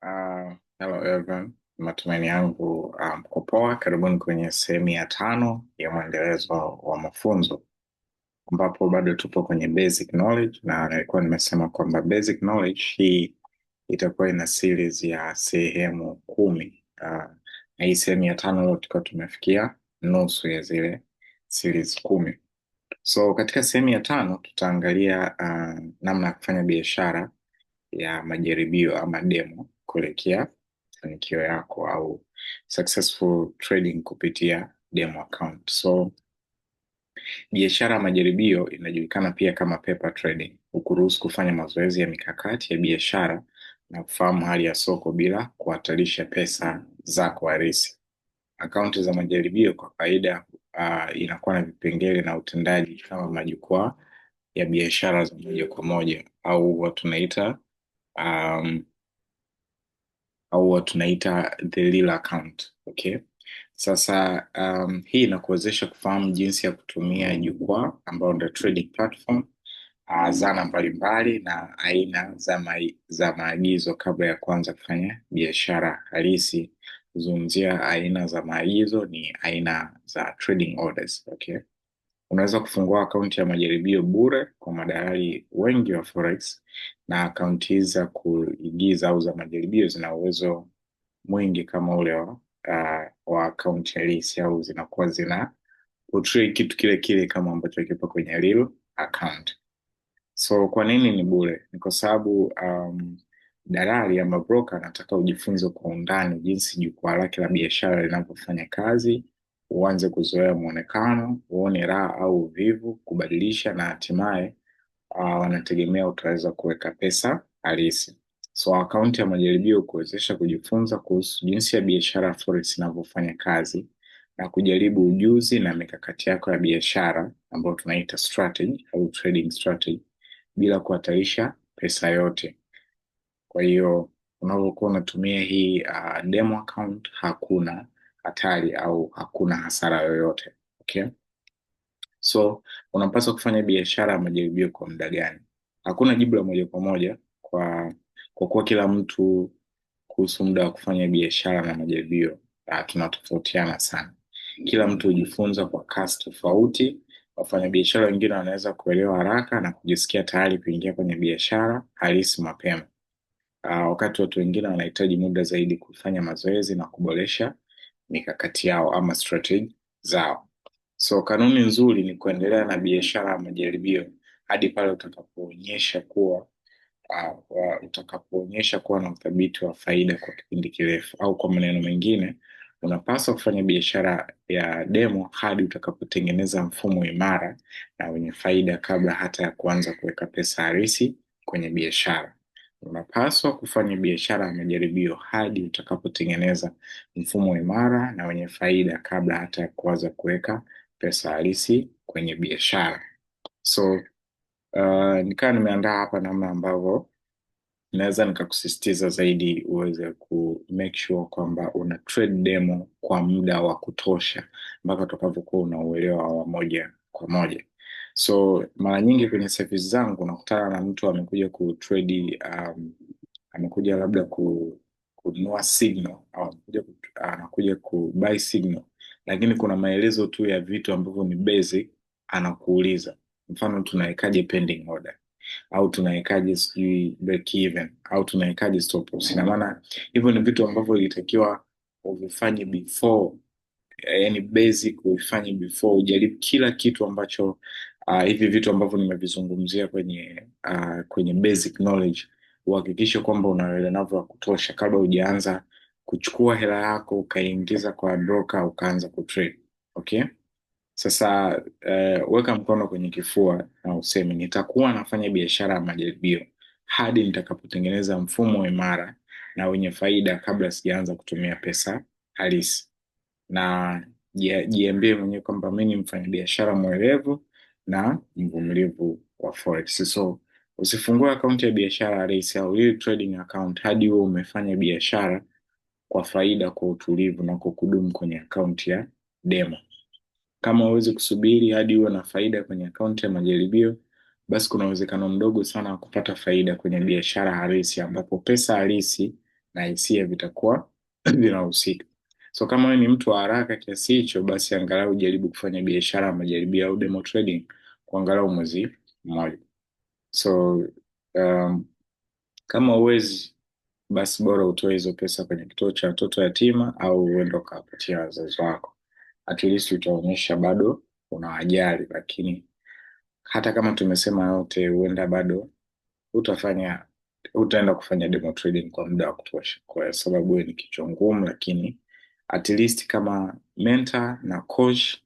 Hello everyone, matumaini yangu mko poa. Karibuni kwenye sehemu ya 5 ya mwendelezo wa mafunzo, ambapo bado tupo kwenye basic knowledge, na nilikuwa nimesema kwamba basic knowledge hii itakuwa ina series ya sehemu 10. Na hii sehemu ya 5 leo tukiwa tumefikia nusu ya zile series 10. So katika sehemu ya 5 tutaangalia namna ya kufanya biashara ya majaribio ama demo kuelekea mafanikio yako au successful trading kupitia demo account. So biashara ya majaribio inajulikana pia kama paper trading, hukuruhusu kufanya mazoezi ya mikakati ya biashara na kufahamu hali ya soko bila kuhatarisha pesa zako halisi. Akaunti za majaribio kwa kawaida inakuwa na vipengele na utendaji kama majukwaa ya biashara za moja kwa moja au watu tunaita um, the real account. Okay. Sasa hii inakuwezesha kufahamu jinsi ya kutumia jukwaa ambao ndio trading platform, zana mbalimbali na aina za maagizo kabla ya kuanza kufanya biashara halisi. Kuzungumzia aina za maagizo ni aina za trading orders. Okay. Unaweza kufungua akaunti ya majaribio bure kwa madalali wengi wa forex, na akaunti hizi za kuigiza au za majaribio zina uwezo mwingi kama ule wa akaunti halisi, au zinakuwa zina portray kitu kile kile kama ambacho kipo kwenye real account. So kwa nini ni bure? Ni kwa sababu dalali ama broker anataka ujifunze kwa undani jinsi jukwaa lake la biashara linavyofanya kazi, uanze kuzoea muonekano, uone raha au uvivu, kubadilisha, na hatimaye wanategemea utaweza kuweka pesa halisi. So akaunti ya majaribio kuwezesha kujifunza kuhusu jinsi ya biashara ya forex inavyofanya kazi na kujaribu ujuzi na mikakati yako ya biashara ambayo tunaita strategy au trading strategy bila kuhatarisha pesa yote. Kwa hiyo unapokuwa unatumia hii demo account hakuna hatari au hakuna hasara yoyote. Okay? So unapaswa kufanya biashara ya majaribio kwa muda gani? Hakuna jibu la moja kwa moja kwa kuwa kila mtu kuhusu muda wa kufanya biashara na majaribio tunatofautiana sana. Kila mtu hujifunza kwa kasi tofauti. Wafanyabiashara wengine wanaweza kuelewa haraka na kujisikia tayari kuingia kwenye biashara halisi mapema, wakati watu wengine wanahitaji muda zaidi kufanya mazoezi na kuboresha mikakati yao ama strategy zao. So kanuni nzuri ni kuendelea na biashara ya majaribio hadi pale utakapoonyesha kuwa na uthabiti wa faida kwa kipindi kirefu, au kwa maneno mengine, unapaswa kufanya biashara ya demo hadi utakapotengeneza mfumo imara na wenye faida kabla hata ya kuanza kuweka pesa halisi kwenye biashara. Unapaswa kufanya biashara ya majaribio hadi utakapotengeneza mfumo imara na wenye faida kabla hata ya kuanza kuweka pesa halisi kwenye biashara. So nikawa nimeandaa hapa namna ambavyo naweza nikakusisitiza zaidi uweze ku make sure kwamba una trade demo kwa muda wa kutosha mpaka utakavyokuwa unauelewa wa moja kwa moja. So mara nyingi kwenye service zangu nakutana na mtu amekuja ku trade, amekuja labda kununua signal au anakuja ku buy signal, lakini kuna maelezo tu ya vitu ambavyo ni basic anakuuliza. Mfano, tunawekaje pending order, au tunawekaje sijui break even, au tunawekaje stop loss. Ina maana hivyo ni vitu ambavyo ilitakiwa uvifanye before, yani basic uvifanye before ujaribu kila kitu ambacho hivi vitu ambavyo nimevizungumzia kwenye basic knowledge, uhakikishe kwamba unaelewa navyo wa kutosha kabla hujaanza kuchukua hela yako ukaingiza kwa broker ukaanza kutrade. Okay? Sasa weka mkono kwenye kifua na useme nitakuwa nafanya biashara ya majaribio hadi nitakapotengeneza mfumo imara na wenye faida kabla sijaanza kutumia pesa halisi. Na jiambie mwenyewe kwamba mimi ni mfanyabiashara mwerevu na mvumilivu wa forex. So usifungue akaunti ya biashara halisi au real trading account hadi wewe umefanya biashara kwa faida, kwa utulivu na kwa kudumu kwenye akaunti ya demo. Kama huwezi kusubiri hadi uwe na faida kwenye akaunti ya majaribio, basi kuna uwezekano mdogo sana wa kupata faida kwenye biashara halisi, ambapo pesa halisi na hisia vitakuwa vinahusika. So kama wewe ni mtu wa haraka kiasi hicho, basi angalau jaribu kufanya biashara ya majaribio au demo trading kwa angalau mwezi mmoja. So um, kama uwezi, basi bora utoe hizo pesa kwenye kituo cha watoto yatima au uende ukawapatia wazazi wako. At least utaonyesha bado unawajali, lakini hata kama tumesema yote, huenda bado utafanya utaenda kufanya demo trading kwa muda wa kutosha, kwa sababu wewe ni kichwa ngumu, lakini at least kama mentor na coach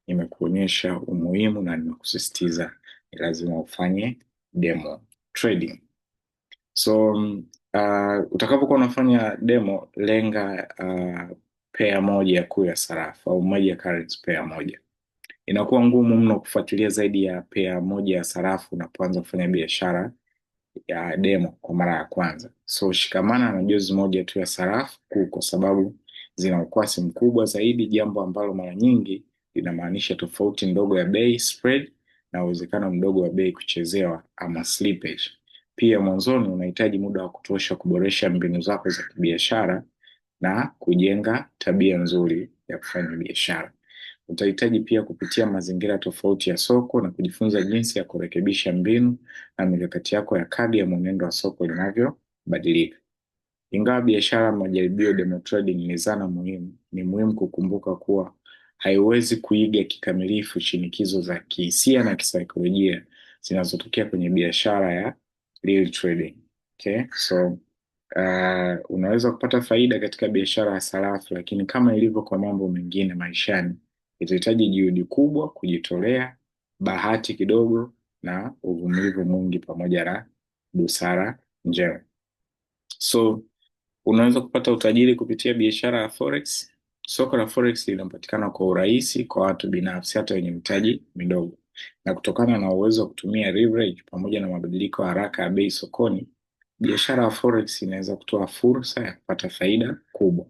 nimekuonyesha umuhimu na nimekusisitiza ni lazima ufanye demo trading. So utakapokuwa unafanya demo, lenga pair moja kuu ya sarafu au moja currency pair moja. Inakuwa ngumu mno kufuatilia zaidi ya pair moja ya sarafu unapoanza kufanya biashara ya demo kwa mara ya kwanza. So shikamana na jozi moja tu ya sarafu kuu, kwa sababu zina ukwasi mkubwa zaidi, jambo ambalo mara nyingi linamaanisha tofauti ndogo ya bei spread na uwezekano mdogo wa bei kuchezewa ama slippage. Pia mwanzoni unahitaji muda wa kutosha kuboresha mbinu zako za kibiashara na kujenga tabia nzuri ya kufanya biashara. Utahitaji pia kupitia mazingira tofauti ya soko na kujifunza jinsi ya kurekebisha mbinu na mikakati yako ya kadi ya mwenendo wa soko linavyobadilika. Ingawa biashara ya majaribio demo trading ni zana muhimu, ni muhimu kukumbuka kuwa haiwezi kuiga kikamilifu shinikizo za kihisia na kisaikolojia zinazotokea kwenye biashara ya real trading. Okay? So unaweza kupata faida katika biashara ya sarafu, lakini kama ilivyo kwa mambo mengine maishani, itahitaji juhudi kubwa, kujitolea, bahati kidogo na uvumilivu mwingi pamoja na busara njema. So unaweza kupata utajiri kupitia biashara ya forex. Soko la forex linapatikana kwa urahisi kwa watu binafsi, hata wenye mitaji midogo, na kutokana na uwezo wa kutumia leverage pamoja na mabadiliko haraka ya bei sokoni, biashara ya forex inaweza kutoa fursa ya kupata faida kubwa.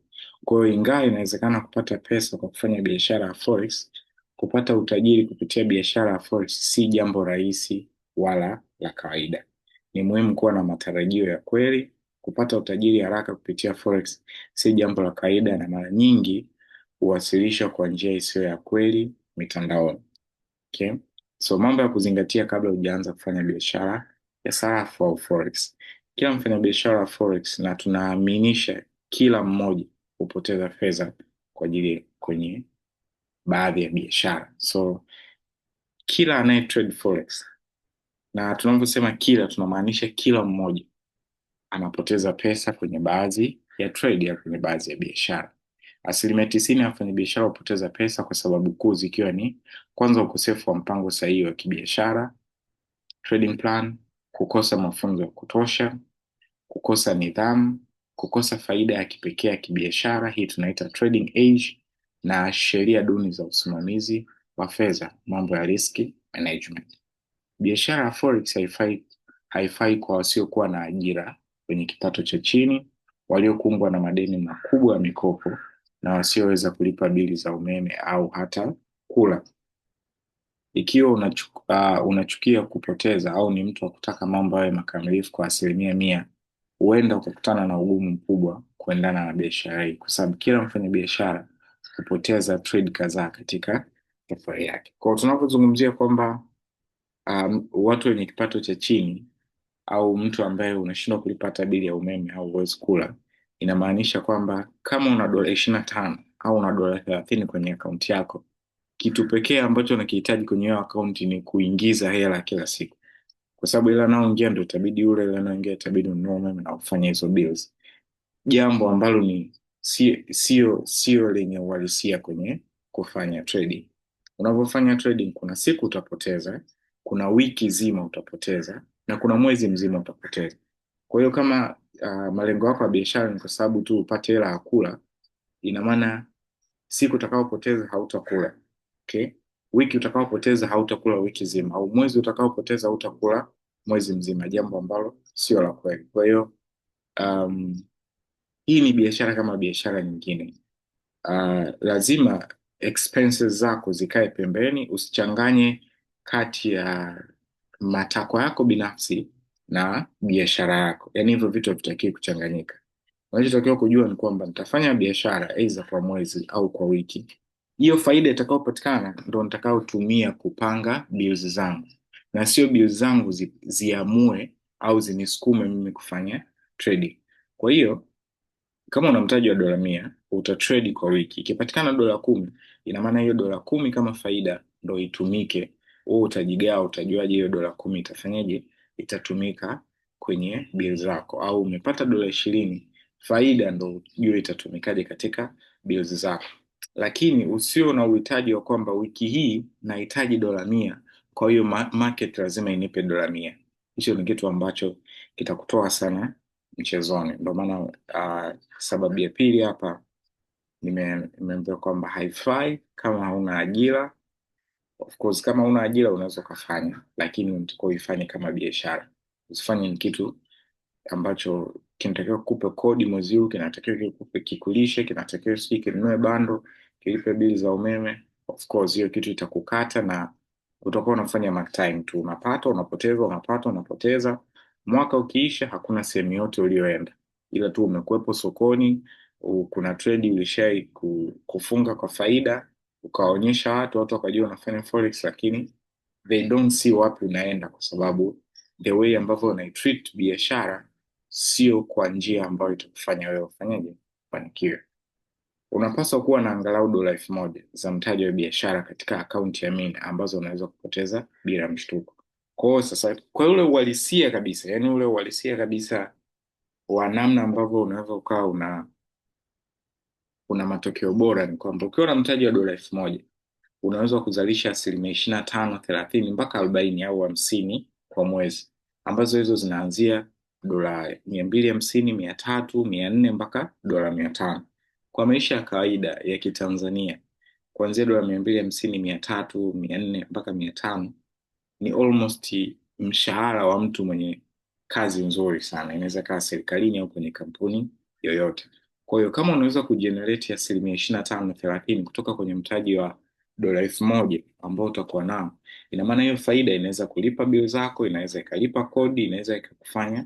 Kwa hiyo ingawa inawezekana kupata pesa kwa kufanya biashara ya forex, kupata utajiri kupitia biashara ya forex si jambo rahisi wala la kawaida. Ni muhimu kuwa na matarajio ya kweli. Kupata utajiri haraka kupitia forex si jambo la kawaida, na mara nyingi huwasilishwa kwa njia isiyo ya kweli mitandaoni. Okay? So mambo ya kuzingatia kabla hujaanza kufanya biashara ya sarafu au forex. Kila mfanyabiashara wa forex, na tunaaminisha kila mmoja, hupoteza fedha kwa ajili kwenye baadhi ya biashara. So kila anaye trade forex, na tunavyosema kila, tunamaanisha kila mmoja anapoteza pesa kwenye baadhi ya trade ya kwenye baadhi ya biashara. 90% ya wafanyabiashara hupoteza pesa kwa sababu kuu zikiwa ni: kwanza, ukosefu wa mpango sahihi wa kibiashara, trading plan; kukosa mafunzo ya kutosha; kukosa nidhamu; kukosa faida ya kipekee ya kibiashara, hii tunaita trading edge; na sheria duni za usimamizi wa fedha, mambo ya risk management. Biashara ya forex haifai kwa wasiokuwa na ajira, wenye kipato cha chini, waliokumbwa na madeni makubwa ya mikopo, na wasioweza kulipa bili za umeme au hata kula. Ikiwa unachukia kupoteza au ni mtu wa kutaka mambo yawe makamilifu kwa 100%, huenda ukakutana na ugumu mkubwa kuendana na biashara hii, kwa sababu kila mfanyabiashara hupoteza trade kadhaa katika safari yake. Kwa tunapozungumzia kwamba watu wenye kipato cha chini au mtu ambaye unashindwa kulipa hata bili ya umeme au huwezi kula, inamaanisha kwamba kama una dola 25 au una dola 30 kwenye akaunti yako, kitu pekee ambacho unakihitaji kwenye hiyo akaunti ni kuingiza hela kila siku, kwa sababu ile anaoingia ndio itabidi ule, ile anaoingia itabidi ununue umeme na kufanya hizo bills, jambo ambalo ni sio lenye uhalisia kwenye kufanya trading. Unapofanya trading, kuna siku utapoteza, kuna wiki zima utapoteza, na kuna mwezi mzima utapoteza. Kwa hiyo kama malengo yako ya biashara ni kwa sababu tu upate hela ya kula, ina maana siku utakaopoteza hautakula. Okay? Wiki utakaopoteza hautakula wiki zima, au mwezi utakaopoteza hautakula mwezi mzima, jambo ambalo sio la kweli. Kwa hiyo hii ni biashara kama biashara nyingine. Lazima expenses zako zikae pembeni, usichanganye kati ya matakwa yako binafsi na biashara yako. Yaani hivyo vitu havitakiwi kuchanganyika. Unachotakiwa kujua ni kwamba nitafanya biashara aidha kwa mwezi au kwa wiki. Hiyo faida itakayopatikana ndo nitakayotumia kupanga bills zangu, na sio bills zangu ziamue au zinisukume mimi kufanya trading. Kwa hiyo kama una mtaji wa dola 100 utatrade kwa wiki, ikipatikana dola 10, ina maana hiyo dola 10 kama faida ndo itumike. Wewe utajigawa, utajuaje hiyo dola 10 itafanyaje, itatumika kwenye bill zako? Au umepata dola 20, faida ndo ujue itatumikaje katika bills zako. Lakini usio na uhitaji wa kwamba wiki hii nahitaji dola 100, kwa hiyo market lazima inipe dola 100. Hicho ni kitu ambacho kitakutoa sana mchezoni. Ndio maana sababu ya pili hapa nimeambia kwamba haifai kama hauna ajira. Of course kama hauna ajira unaweza ukafanya, lakini unatakiwa uifanye kama biashara. Usifanye ni kitu ambacho kinatakiwa kukupe kodi mwezi huu, kinatakiwa kikulishe, kinatakiwa sijui kinunue bando, kilipe bili za umeme. Of course hiyo kitu itakukata na utakuwa unafanya mark time tu, unapata unapoteza, unapata unapoteza. Mwaka ukiisha hakuna sehemu yote ulioenda, ila tu umekuwepo sokoni, kuna trade ulishai kufunga kwa faida, ukaonyesha watu wakajua unafanya forex, lakini they don't see wapi unaenda, kwa sababu the way ambavyo unaitreat biashara sio kwa njia ambayo itakufanya wewe ufanyaje, ufanikiwe. Unapaswa kuwa na angalau dola 1000 za mtaji wa biashara katika akaunti ya mina ambazo unaweza kupoteza bila mshtuko. Kwa hiyo sasa, kwa ule uhalisia kabisa, yani ule uhalisia kabisa wa namna ambavyo unaweza ukawa una matokeo bora, ni kwamba ukiwa na mtaji wa dola 1000 unaweza kuzalisha 25, 30 mpaka 40 au 50 kwa mwezi, ambazo hizo zinaanzia dola 250, 300, 400 mpaka dola 500. Kwa maisha ya kawaida ya Kitanzania, kuanzia dola 250, 300, 400 mpaka 500 ni almost mshahara wa mtu mwenye kazi nzuri sana, inaweza kaa serikalini au kwenye kampuni yoyote. Kwa hiyo kama unaweza kujenerate 25, 30 kutoka kwenye mtaji wa dola 1000 ambao utakuwa nao, ina maana hiyo faida inaweza kulipa bill zako, inaweza ikalipa kodi, inaweza ikakufanya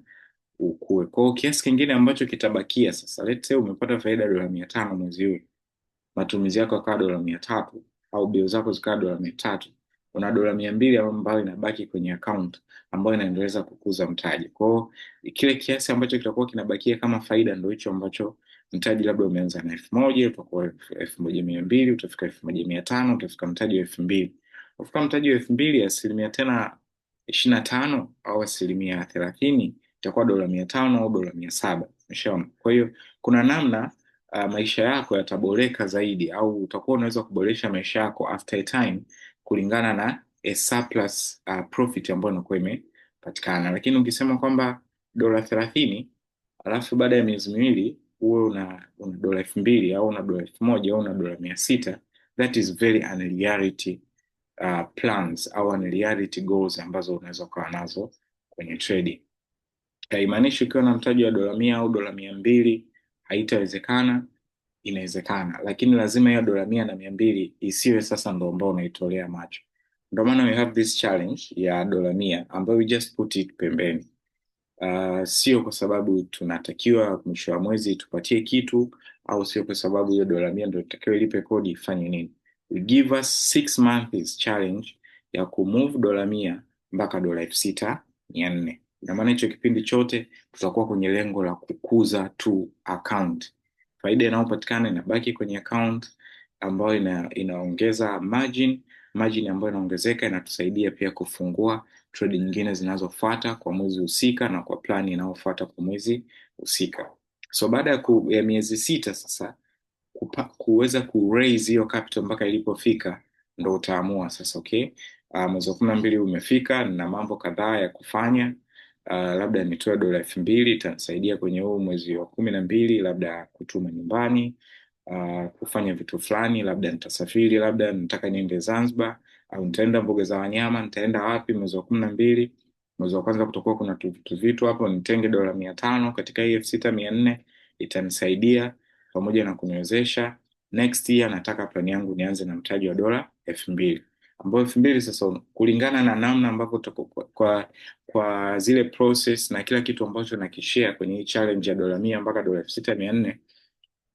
ukue. Kwa hiyo kiasi kingine ambacho kitabakia sasa, let's say umepata faida dola 500 mwezi huu, matumizi yako yakawa dola 300 au bill zako zikawa dola 300, una dola 200 ambayo inabaki kwenye account ambayo inaendeleza kukuza mtaji. Kwa hiyo kile kiasi ambacho kitakuwa kinabakia kama faida ndio hicho ambacho mtaji labda umeanza na 1000, utakuwa 1200, utafika 1500, utafika mtaji wa 2000. Ukifika mtaji wa 2000, asilimia tena 25 au asilimia 30 itakuwa dola 500 au dola 700. Umeshaona? Kwa hiyo kuna namna maisha yako yataboreka zaidi, au utakuwa unaweza kuboresha maisha yako after a time kulingana na a surplus profit ambayo inakuwa imepatikana. Lakini ukisema kwamba dola 30 alafu baada ya miezi miwili uwe una dola 2000 au una dola 1000 au una dola 600, that is very unreality plans au unreality goals ambazo unaweza ukawa nazo kwenye trading. Haimaanishi ukiwa na mtaji wa dola 100 au dola 200 haitawezekana. Inawezekana, lakini lazima hiyo dola 100 na 200 isiwe sasa ndo ambao unaitolea macho. Ndio maana we have this challenge ya dola 100 ambayo we just put it pembeni. Sio kwa sababu tunatakiwa mwisho wa mwezi tupatie kitu, au sio kwa sababu hiyo dola 100 ndio tutakiwa ilipe kodi ifanye nini. We give us 6 months challenge ya kumove dola 100 mpaka dola 6400. Na maana hicho kipindi chote tutakuwa kwenye lengo la kukuza tu account. Faida inayopatikana inabaki kwenye account ambayo inaongeza margin ambayo inaongezeka, inatusaidia pia kufungua trade nyingine zinazofuata kwa mwezi husika na kwa plani inayofuata kwa mwezi husika. So baada ya miezi 6 sasa kuweza raise hiyo capital mpaka ilipofika, ndo utaamua sasa, okay, mwezi wa 12 umefika na mambo kadhaa ya kufanya. Labda nitoe dola 2000 itanisaidia kwenye huu mwezi wa 12, labda kutuma nyumbani, kufanya vitu fulani, labda nitasafiri, labda nataka niende Zanzibar au nitaenda mbuga za wanyama, nitaenda wapi mwezi wa 12. Mwezi wa kwanza kutakuwa kuna vitu hapo, nitenge dola 500 katika hii 6400, itanisaidia pamoja na kuniwezesha next year nataka plani yangu nianze na mtaji wa dola 2000. ambayo 2000 sasa, kulingana na namna ambavyo kwa zile process na kila kitu ambacho nakishare kwenye hii challenge ya $100 mpaka $6400,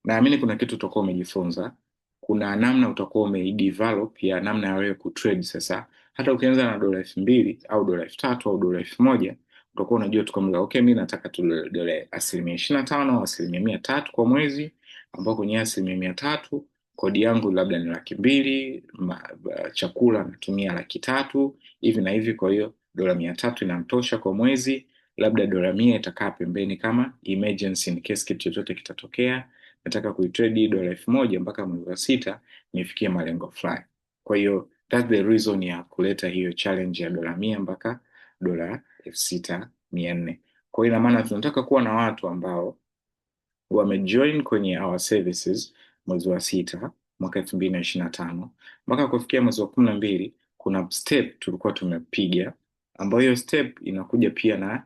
naamini kuna kitu utakuwa umejifunza. Kuna namna utakuwa umeidevelop ya namna ya wewe kutrade. Sasa hata ukianza na $2000 au $3000 au $1000, utakuwa unajua tu kwamba okay, mimi nataka tu dola 25% au 300 kwa mwezi, ambao kwenye 300 kodi yangu labda ni 200,000, chakula natumia 300,000 hivi na hivi. Kwa hiyo dola 300 inamtosha kwa mwezi. Labda dola 100 itakaa pembeni kama emergency in case kitu chochote kitatokea. Nataka kuitrade dola 1000 mpaka mwezi wa sita nifikie malengo fulani. Kwa hiyo that's the reason ya kuleta hiyo challenge ya dola 100 mpaka dola 6400. Kwa hiyo ina maana tunataka kuwa na watu ambao wamejoin kwenye our services mwezi wa sita mwaka 2025 mpaka kufikia mwezi wa 12. Kuna step tulikuwa tumepiga, ambayo hiyo step inakuja pia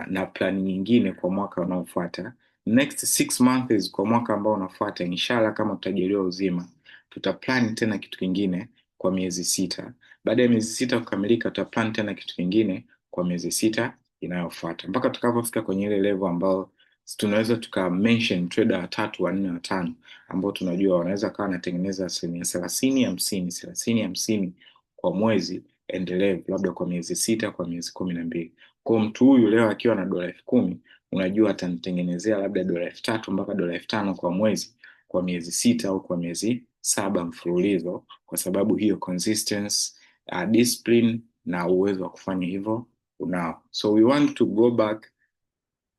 na plan nyingine kwa mwaka unaofuata, next 6 months. Kwa mwaka ambao unafuata, inshallah, kama tutajaliwa uzima, tutaplan tena kitu kingine kwa miezi sita. Baada ya miezi sita kukamilika, tutaplan tena kitu kingine kwa miezi sita inayofuata, mpaka tutakapofika kwenye ile level ambao tunaweza tuka mention trader 3, 4, 5 ambao tunajua wanaweza kawa wanatengeneza 30%, 50%, 30%, 50% kwa mwezi endelevu, labda kwa miezi sita, kwa miezi 12. Kwa mtu huyu leo akiwa na dola 10,000, unajua atanitengenezea labda dola 3,000 mpaka dola 5,000 kwa mwezi, kwa miezi sita au kwa miezi 7 mfululizo, kwa sababu hiyo consistency, discipline na uwezo wa kufanya hivyo unao. So we want to go back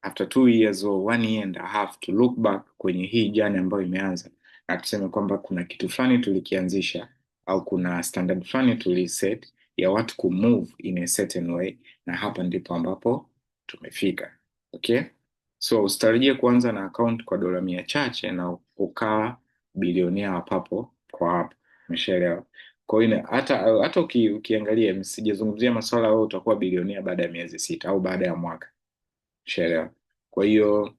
after 2 years or 1 year and a half to look back kwenye hii jani ambayo imeanza, na tuseme kwamba kuna kitu fulani tulikianzisha, au kuna standard fulani tuliset ya watu kumove in a certain way, na hapa ndipo ambapo tumefika. Okay, so usitarajie kuanza na account kwa dola 100 chache na ukawa bilionea wa papo kwa hapo. Umeshaelewa? Kwa hiyo hata ukiangalia, msijazungumzia masuala wewe utakuwa bilionea baada ya miezi sita au baada ya mwaka. Umeshaelewa? Kwa hiyo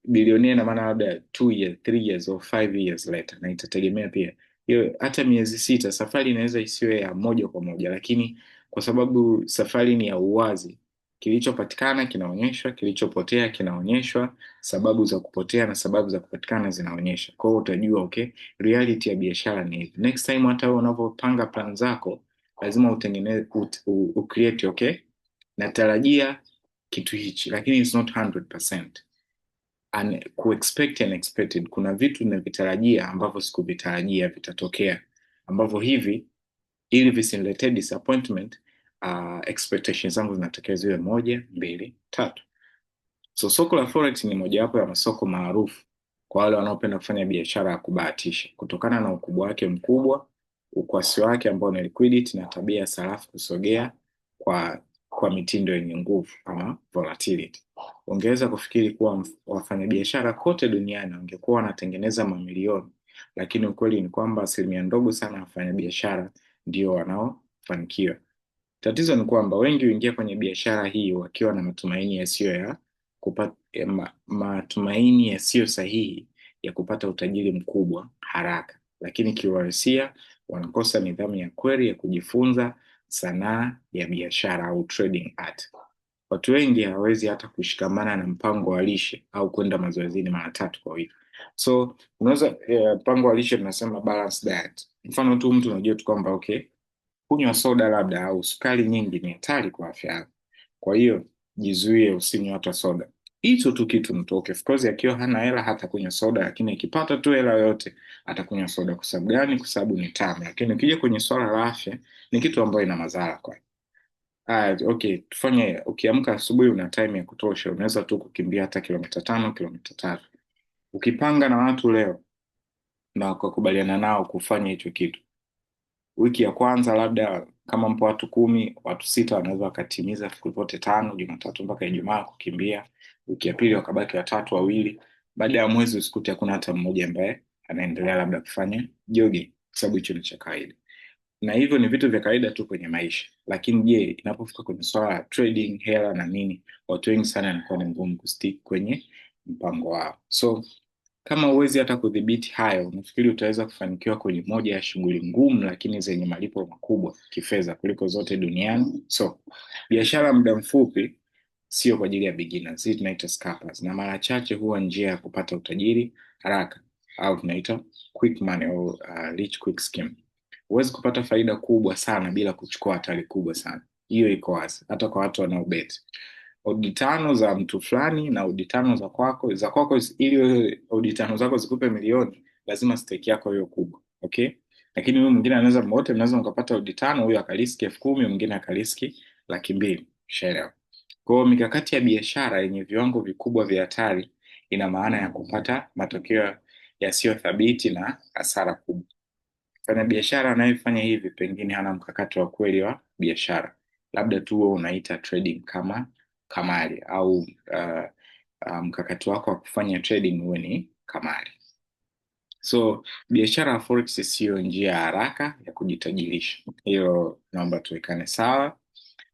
bilionea ina maana labda 2 years, 3 years or 5 years later, na itategemea pia hiyo. Hata miezi sita safari inaweza isiwe ya moja kwa moja, lakini kwa sababu safari ni ya uwazi, kilichopatikana kinaonyeshwa, kilichopotea kinaonyeshwa, sababu za kupotea na sababu za kupatikana zinaonyesha. Kwa hiyo utajua okay, reality ya biashara ni hivi. Next time hata wewe unapopanga plan zako, lazima utengeneze create okay, natarajia kitu hichi, lakini it's not 100%. And kuexpect unexpected, kuna vitu ninavitarajia ambavyo sikuvitarajia vitatokea, ambavyo hivi ili visiniletee disappointment, expectations zangu zinatakiwa ziwe 1, 2, 3. So soko la forex ni mojawapo ya masoko maarufu kwa wale wanaopenda kufanya biashara ya kubahatisha, kutokana na ukubwa wake mkubwa, ukwasi wake ambao ni liquidity, na tabia ya sarafu kusogea kwa mitindo yenye nguvu ama volatility. Ungeweza kufikiri kuwa wafanyabiashara kote duniani wangekuwa wanatengeneza mamilioni, lakini ukweli ni kwamba asilimia ndogo sana ya wafanyabiashara ndio wanaofanikiwa. Tatizo ni kwamba wengi huingia kwenye biashara hii wakiwa na matumaini yasiyo sahihi ya kupata utajiri mkubwa haraka, lakini kiuhalisia wanakosa nidhamu ya kweli ya kujifunza sanaa ya biashara au trading art. Watu wengi hawawezi hata kushikamana na mpango wa lishe au kwenda mazoezini mara 3 kwa wiki. So unaweza mpango wa lishe tunasema balance diet. Mfano tu, mtu unajua tu kwamba okay, kunywa soda labda au sukari nyingi ni hatari kwa afya yako, kwa hiyo jizuie, usinywe hata soda. Hicho tu kitu mtu okay, of course akiwa hana hela hata kunywa soda, lakini akipata tu hela yoyote atakunywa soda. Kwa sababu gani? Kwa sababu ni tamu. Lakini ukija kwenye swala la afya, ni kitu ambayo ina madhara kwa. Okay, tufanye, ukiamka asubuhi una time ya kutosha, unaweza tu kukimbia hata kilomita 5, kilomita 3. Ukipanga na watu leo na ukakubaliana nao kufanya hicho kitu, wiki ya kwanza labda kama mpo watu 10, watu 6 wanaweza wakatimiza siku zote 5, Jumatatu mpaka Ijumaa kukimbia. Wiki ya pili wakabaki 3, 2. Baada ya mwezi usikute hakuna hata mmoja ambaye anaendelea labda kufanya jogging, kwa sababu hicho ni cha kawaida. Na hivyo ni vitu vya kawaida tu kwenye maisha, lakini je, inapofika kwenye swala la trading, hela na nini, watu wengi sana inakuwa ni ngumu kustick kwenye mpango wao. So Kama huwezi hata kudhibiti hayo, nafikiri utaweza kufanikiwa kwenye moja ya shughuli ngumu lakini zenye malipo makubwa kifedha kuliko zote duniani. So, biashara muda mfupi sio kwa ajili ya beginners. Hii tunaita scalpers, na mara chache huwa njia ya kupata utajiri haraka, au tunaita quick money au rich quick scheme. Huwezi kupata faida kubwa sana bila kuchukua hatari kubwa sana. Hiyo iko wazi hata kwa watu wanaobet. Odi tano za mtu fulani na odi tano za kwako, ili wewe odi tano zako zikupe milioni, lazima stake yako hiyo kubwa, okay? Lakini huyu mwingine anaweza, wote mnaweza mkapata odi tano, huyu akariski 10,000, mwingine akariski 200,000. Shaelewa? Kwa hiyo mikakati ya biashara yenye viwango vikubwa vya hatari ina maana ya kupata matokeo yasiyo thabiti na hasara kubwa. Mfanyabiashara anayefanya hivi pengine hana mkakati wa kweli wa biashara, labda tu wewe unaita trading kama kamari, au mkakati wako wa kufanya trading huwe ni kamari. So biashara ya forex siyo njia ya haraka ya kujitajirisha, hiyo naomba tuwekane sawa.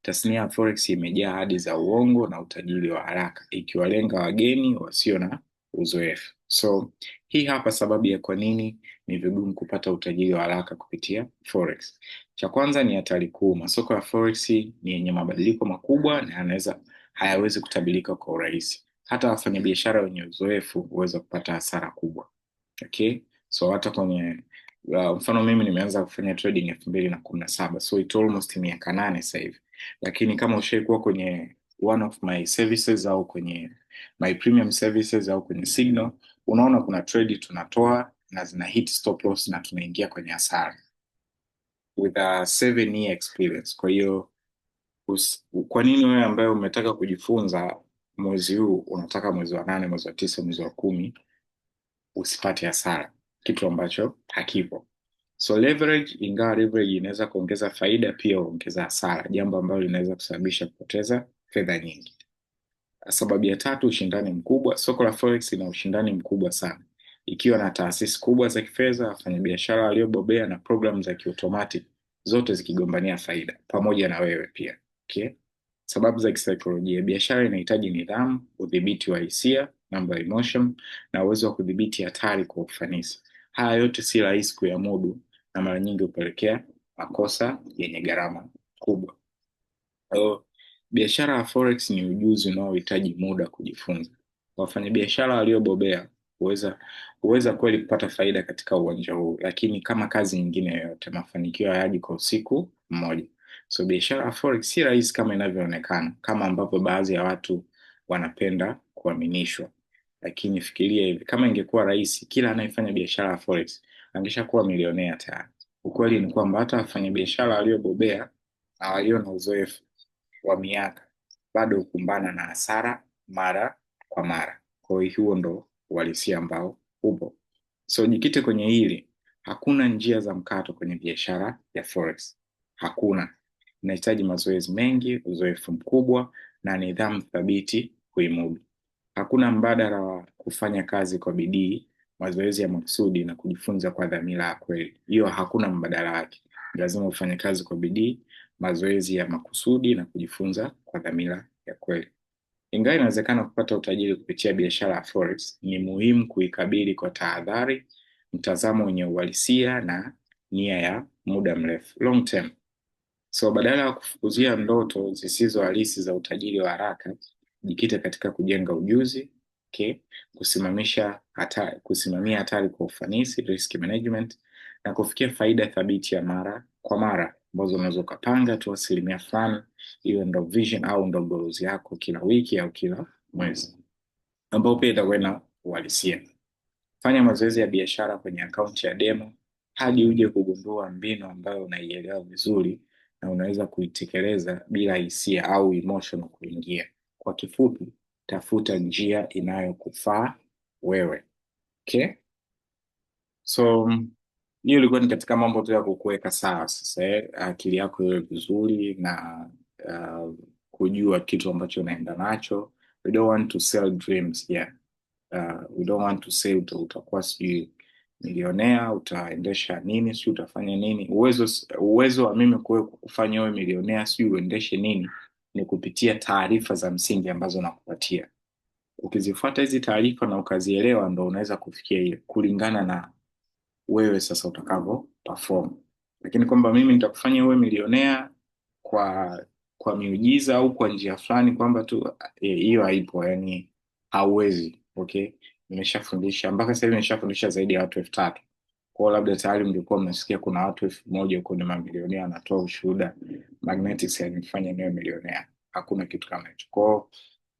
Tasnia ya forex imejaa ahadi za uongo na utajiri wa haraka, ikiwalenga wageni wasio na uzoefu. So hii hapa sababu ya kwa nini ni vigumu kupata utajiri wa haraka kupitia forex. Cha kwanza ni hatari kuu. Masoko ya forex ni yenye mabadiliko makubwa na hayawezi kutabirika kwa urahisi. Hata wafanyabiashara wenye uzoefu huweza kupata hasara kubwa. Okay? So hata kwenye mfano mimi nimeanza kufanya trading 2017, so it's almost miaka 8 sasa hivi. Lakini kama ushaikuwa kwenye one of my services au kwenye my premium services au kwenye Signal, unaona kuna trade tunatoa na zina hit stop loss na tunaingia kwenye hasara with a 7-year experience. Kwa hiyo kwa nini wewe ambaye umetaka kujifunza mwezi huu unataka mwezi wa 8, mwezi wa 9, mwezi wa 10 usipate hasara, kitu ambacho hakipo? So leverage, ingawa leverage inaweza kuongeza faida, pia huongeza hasara, jambo ambalo linaweza kusababisha kupoteza fedha nyingi. Sababu ya tatu, ushindani mkubwa. Soko la forex lina ushindani mkubwa sana, ikiwa na taasisi kubwa za kifedha, wafanyabiashara waliobobea na program za kiautomatic, zote zikigombania faida pamoja na wewe pia. Okay? Sababu za kisaikolojia. Biashara inahitaji nidhamu, udhibiti wa hisia, number emotion, na uwezo wa kudhibiti hatari kwa ufanisi. Haya yote si rahisi kuyamudu na mara nyingi hupelekea makosa yenye gharama kubwa. Biashara ya forex ni ujuzi unaohitaji muda kujifunza. Wafanyabiashara waliobobea huweza kweli kupata faida katika uwanja huu, lakini kama kazi nyingine yoyote, mafanikio hayaji kwa usiku mmoja. So biashara ya forex si rahisi kama inavyoonekana, kama ambapo baadhi ya watu wanapenda kuaminishwa. Lakini fikiria hivi, kama ingekuwa rahisi, kila anayefanya biashara ya forex angeshakuwa milionea tayari. Ukweli ni kwamba hata wafanyabiashara waliobobea na walio na uzoefu wa miaka bado hukumbana na hasara mara kwa mara. Kwa hiyo huo ndo uhalisia ambao upo. So jikite kwenye hili, hakuna njia za mkato kwenye biashara ya forex. Hakuna. Inahitaji mazoezi mengi, uzoefu mkubwa na nidhamu thabiti kuimudu. Hakuna mbadala wa kufanya kazi kwa bidii, mazoezi ya makusudi na kujifunza kwa dhamira ya kweli. Hiyo hakuna mbadala wake. Lazima ufanye kazi kwa bidii, mazoezi ya makusudi na kujifunza kwa dhamira ya kweli. Ingawa inawezekana kupata utajiri kupitia biashara ya forex, ni muhimu kuikabili kwa tahadhari, mtazamo wenye uhalisia na nia ya muda mrefu, long term. So badala ya kufukuzia ndoto zisizo halisi za utajiri wa haraka, jikite katika kujenga ujuzi, okay, kusimamia hatari kwa ufanisi, risk management, na kufikia faida thabiti ya mara kwa mara, ambazo unaweza ukapanga tu asilimia fulani, hiyo ndo vision au ndo goals yako kila wiki au kila mwezi, ambao pia itakuwa na uhalisia. Fanya mazoezi ya biashara kwenye akaunti ya demo hadi uje kugundua mbinu ambayo unaielewa vizuri na unaweza kuitekeleza bila hisia au emotional kuingia. Kwa kifupi, tafuta njia inayokufaa wewe. Okay? So hiyo ilikuwa ni katika mambo tu ya kukuweka sawa sasa, akili yako iwe vizuri na kujua kitu ambacho unaenda nacho. We don't want to sell dreams here. We don't want to say utakuwa sijui milionea, utaendesha nini, sijui utafanya nini. Uwezo wa mimi kufanya wewe milionea, sijui uendeshe nini, ni kupitia taarifa za msingi ambazo nakupatia. Ukizifuata hizi taarifa na ukazielewa, ndo unaweza kufikia ile kulingana na wewe sasa utakavyo perform. Lakini kwamba mimi nitakufanya uwe milionea kwa miujiza au kwa njia fulani kwamba tu hiyo haipo, yani hauwezi. Okay, nimeshafundisha mpaka sasa hivi, nimeshafundisha zaidi ya watu 3,000. Kwa labda tayari mlikuwa mnasikia kuna watu 1,000 huko ni mamilionea, anatoa ushuhuda magnetics yanifanya niwe milionea. Hakuna kitu kama hicho. Kwa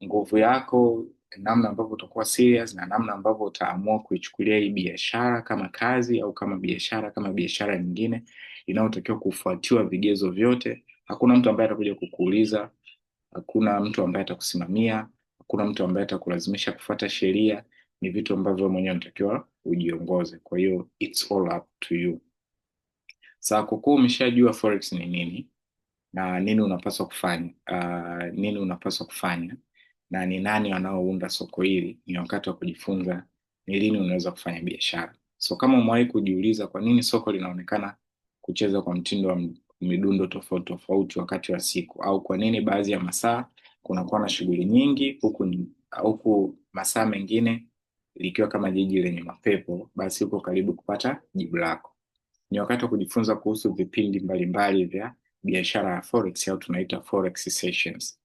nguvu yako, namna ambavyo utakuwa serious na namna ambavyo utaamua kuichukulia hii biashara kama kazi au kama biashara nyingine inayotakiwa kufuatiwa vigezo vyote. Hakuna mtu ambaye atakuja kukuuliza, hakuna mtu ambaye atakusimamia, hakuna mtu ambaye atakulazimisha kufuata sheria. Ni vitu ambavyo mwenyewe unatakiwa ujiongoze. Kwa hiyo it's all up to you. Sasa kwa kuwa umeshajua forex ni nini na nini unapaswa kufanya na ni nani wanaounda soko hili, ni wakati wa kujifunza ni lini unaweza kufanya biashara. So kama umewahi kujiuliza kwa nini soko linaonekana kucheza kwa mtindo wa midundo tofauti tofauti wakati wa siku, au kwa nini baadhi ya masaa kunakuwa na shughuli nyingi huku masaa mengine likiwa kama jiji lenye mapepo, basi uko karibu kupata jibu lako. Ni wakati wa kujifunza kuhusu vipindi mbalimbali vya biashara ya forex au tunaita forex sessions.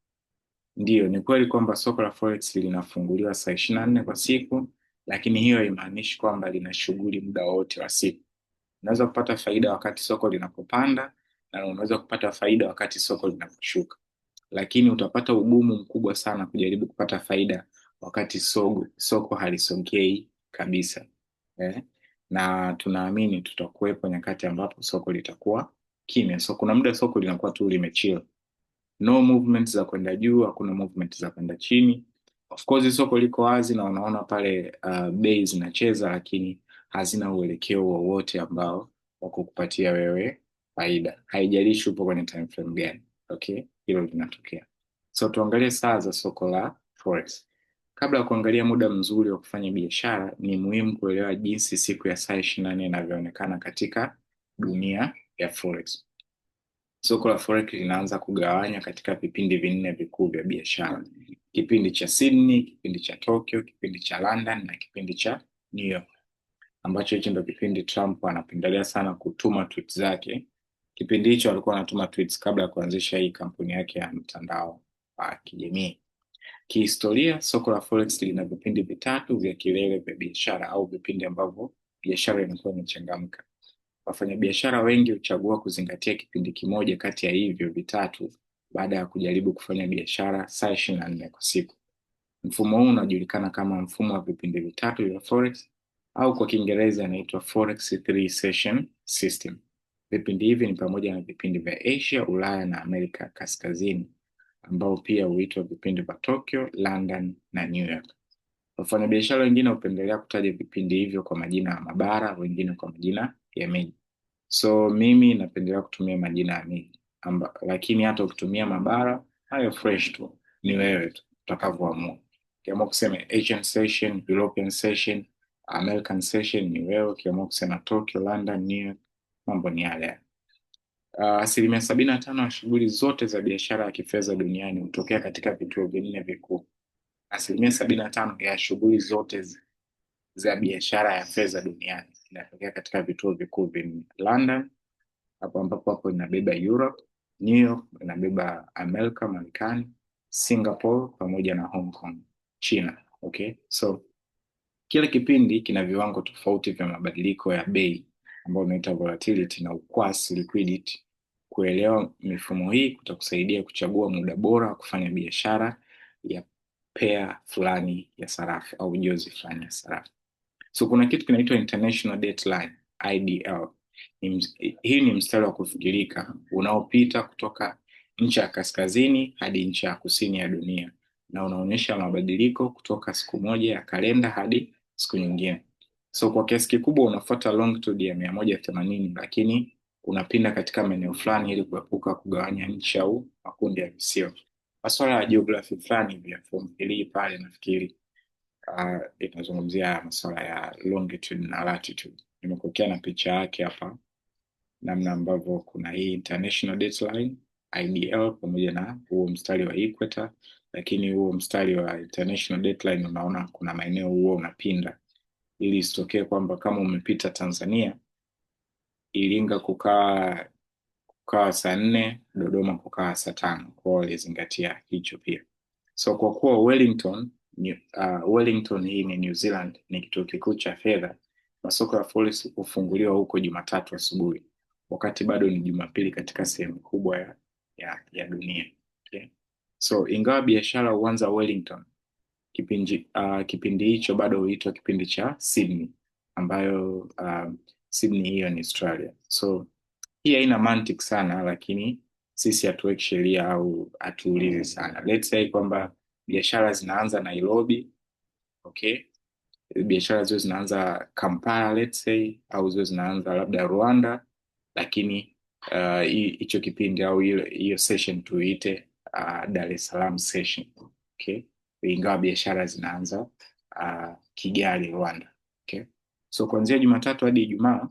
Ndiyo, ni kweli kwamba soko la forex linafunguliwa saa 24 kwa siku, lakini hiyo haimaanishi kwamba lina shughuli muda wote wa siku. Unaweza kupata faida wakati soko linapopanda na unaweza kupata faida wakati soko linaposhuka, lakini utapata ugumu mkubwa sana kujaribu kupata faida wakati soko halisogei kabisa. Na tunaamini tutakuwepo nyakati ambapo soko litakuwa kimya. So kuna muda soko linakuwa tu limechill, no movement za kwenda juu, hakuna movement za kwenda chini. Of course soko liko wazi na unaona pale bei zinacheza, lakini hazina uelekeo wowote ambao wako kupatia wewe faida, haijalishi upo kwenye time frame gani. Okay, hilo linatokea. So tuangalie saa za soko la forex. Kabla ya kuangalia muda mzuri wa kufanya biashara, ni muhimu kuelewa jinsi siku ya saa 24 inavyoonekana katika dunia ya forex. Soko la forex linaanza kugawanya katika vipindi 4 vikuu vya biashara: kipindi cha Sydney, kipindi cha Tokyo, kipindi cha London na kipindi cha New York, ambacho hicho ndio kipindi Trump anapendelea sana kutuma tweets zake. Kipindi hicho alikuwa anatuma tweets kabla ya kuanzisha hii kampuni yake ya mtandao wa kijamii. Kihistoria, soko la forex lina vipindi 3 vya kilele vya biashara, au vipindi ambavyo biashara inakuwa imechangamka. Wafanyabiashara wengi huchagua kuzingatia kipindi kimoja kati ya hivyo 3 baada ya kujaribu kufanya biashara saa 24 kwa siku. Mfumo huu unajulikana kama mfumo wa vipindi 3 vya forex, au kwa Kiingereza inaitwa forex 3 session system. Vipindi hivi ni pamoja na vipindi vya Asia, Ulaya na Amerika Kaskazini, ambao pia huitwa vipindi vya Tokyo, London na New York. Wafanyabiashara wengine hupendelea kutaja vipindi hivyo kwa majina ya mabara, wengine kwa majina ya miji. So mimi napendelea kutumia majina ya miji, lakini hata ukitumia mabara hayo fresh tu, ni wewe tu utakavyoamua. Ukiamua kusema Asian session, European session, American session, ni wewe. Ukiamua kusema Tokyo, London, New York, mambo ni yale. 75% ya shughuli zote za biashara ya kifedha duniani hutokea katika vituo 4 vikuu. 75% ya shughuli zote za biashara ya fedha duniani inatokea katika vituo vikuu 4: London, hapo inabeba Europe; New York inabeba Amerika, Marekani; Singapore pamoja na Hong Kong, China. Okay, so kila kipindi kina viwango tofauti vya mabadiliko ya bei ambayo inaitwa volatility na ukwasi liquidity. Kuelewa mifumo hii kutakusaidia kuchagua muda bora wa kufanya biashara ya pair fulani ya sarafu au jozi fulani ya sarafu. So kuna kitu kinaitwa International Dateline, IDL. Hii ni mstari wa kufikirika unaopita kutoka ncha ya kaskazini hadi ncha ya kusini ya dunia, na unaonyesha mabadiliko kutoka siku moja ya kalenda hadi siku nyingine. So kwa kiasi kikubwa unafuata longitude ya 180, lakini unapinda katika maeneo fulani ili kuepuka kugawanya nchi au makundi ya visio. Masuala ya geography fulani vya form 3 pale nafikiri inazungumzia masuala ya longitude na latitude. Nimekokea na picha yake hapa, namna ambavyo kuna hii International Dateline, IDL, pamoja na huo mstari wa equator, lakini huo mstari wa international dateline unaona kuna maeneo huo unapinda, ili isitokee kwamba kama umepita Tanzania, Iringa kukawa saa 4, Dodoma kukawa saa 5. Kwao walizingatia hicho pia. So kwa kuwa Wellington hii ni New Zealand, ni kituo kikuu cha fedha, masoko ya forex hufunguliwa huko Jumatatu asubuhi, wakati bado ni Jumapili katika sehemu kubwa ya dunia. Okay? So ingawa biashara huanza Wellington, kipindi hicho bado huitwa kipindi cha Sydney, ambayo Sydney hiyo ni Australia. So hii haina mantiki sana, lakini sisi hatuweki sheria au hatuulizi sana. Let's say kwamba biashara zinaanza Nairobi, okay, biashara zio zinaanza Kampala let's say, au zio zinaanza labda Rwanda, lakini hicho kipindi au hiyo session tuite Dar es Salaam session, okay, ingawa biashara zinaanza Kigali Rwanda, okay. So kuanzia Jumatatu hadi Ijumaa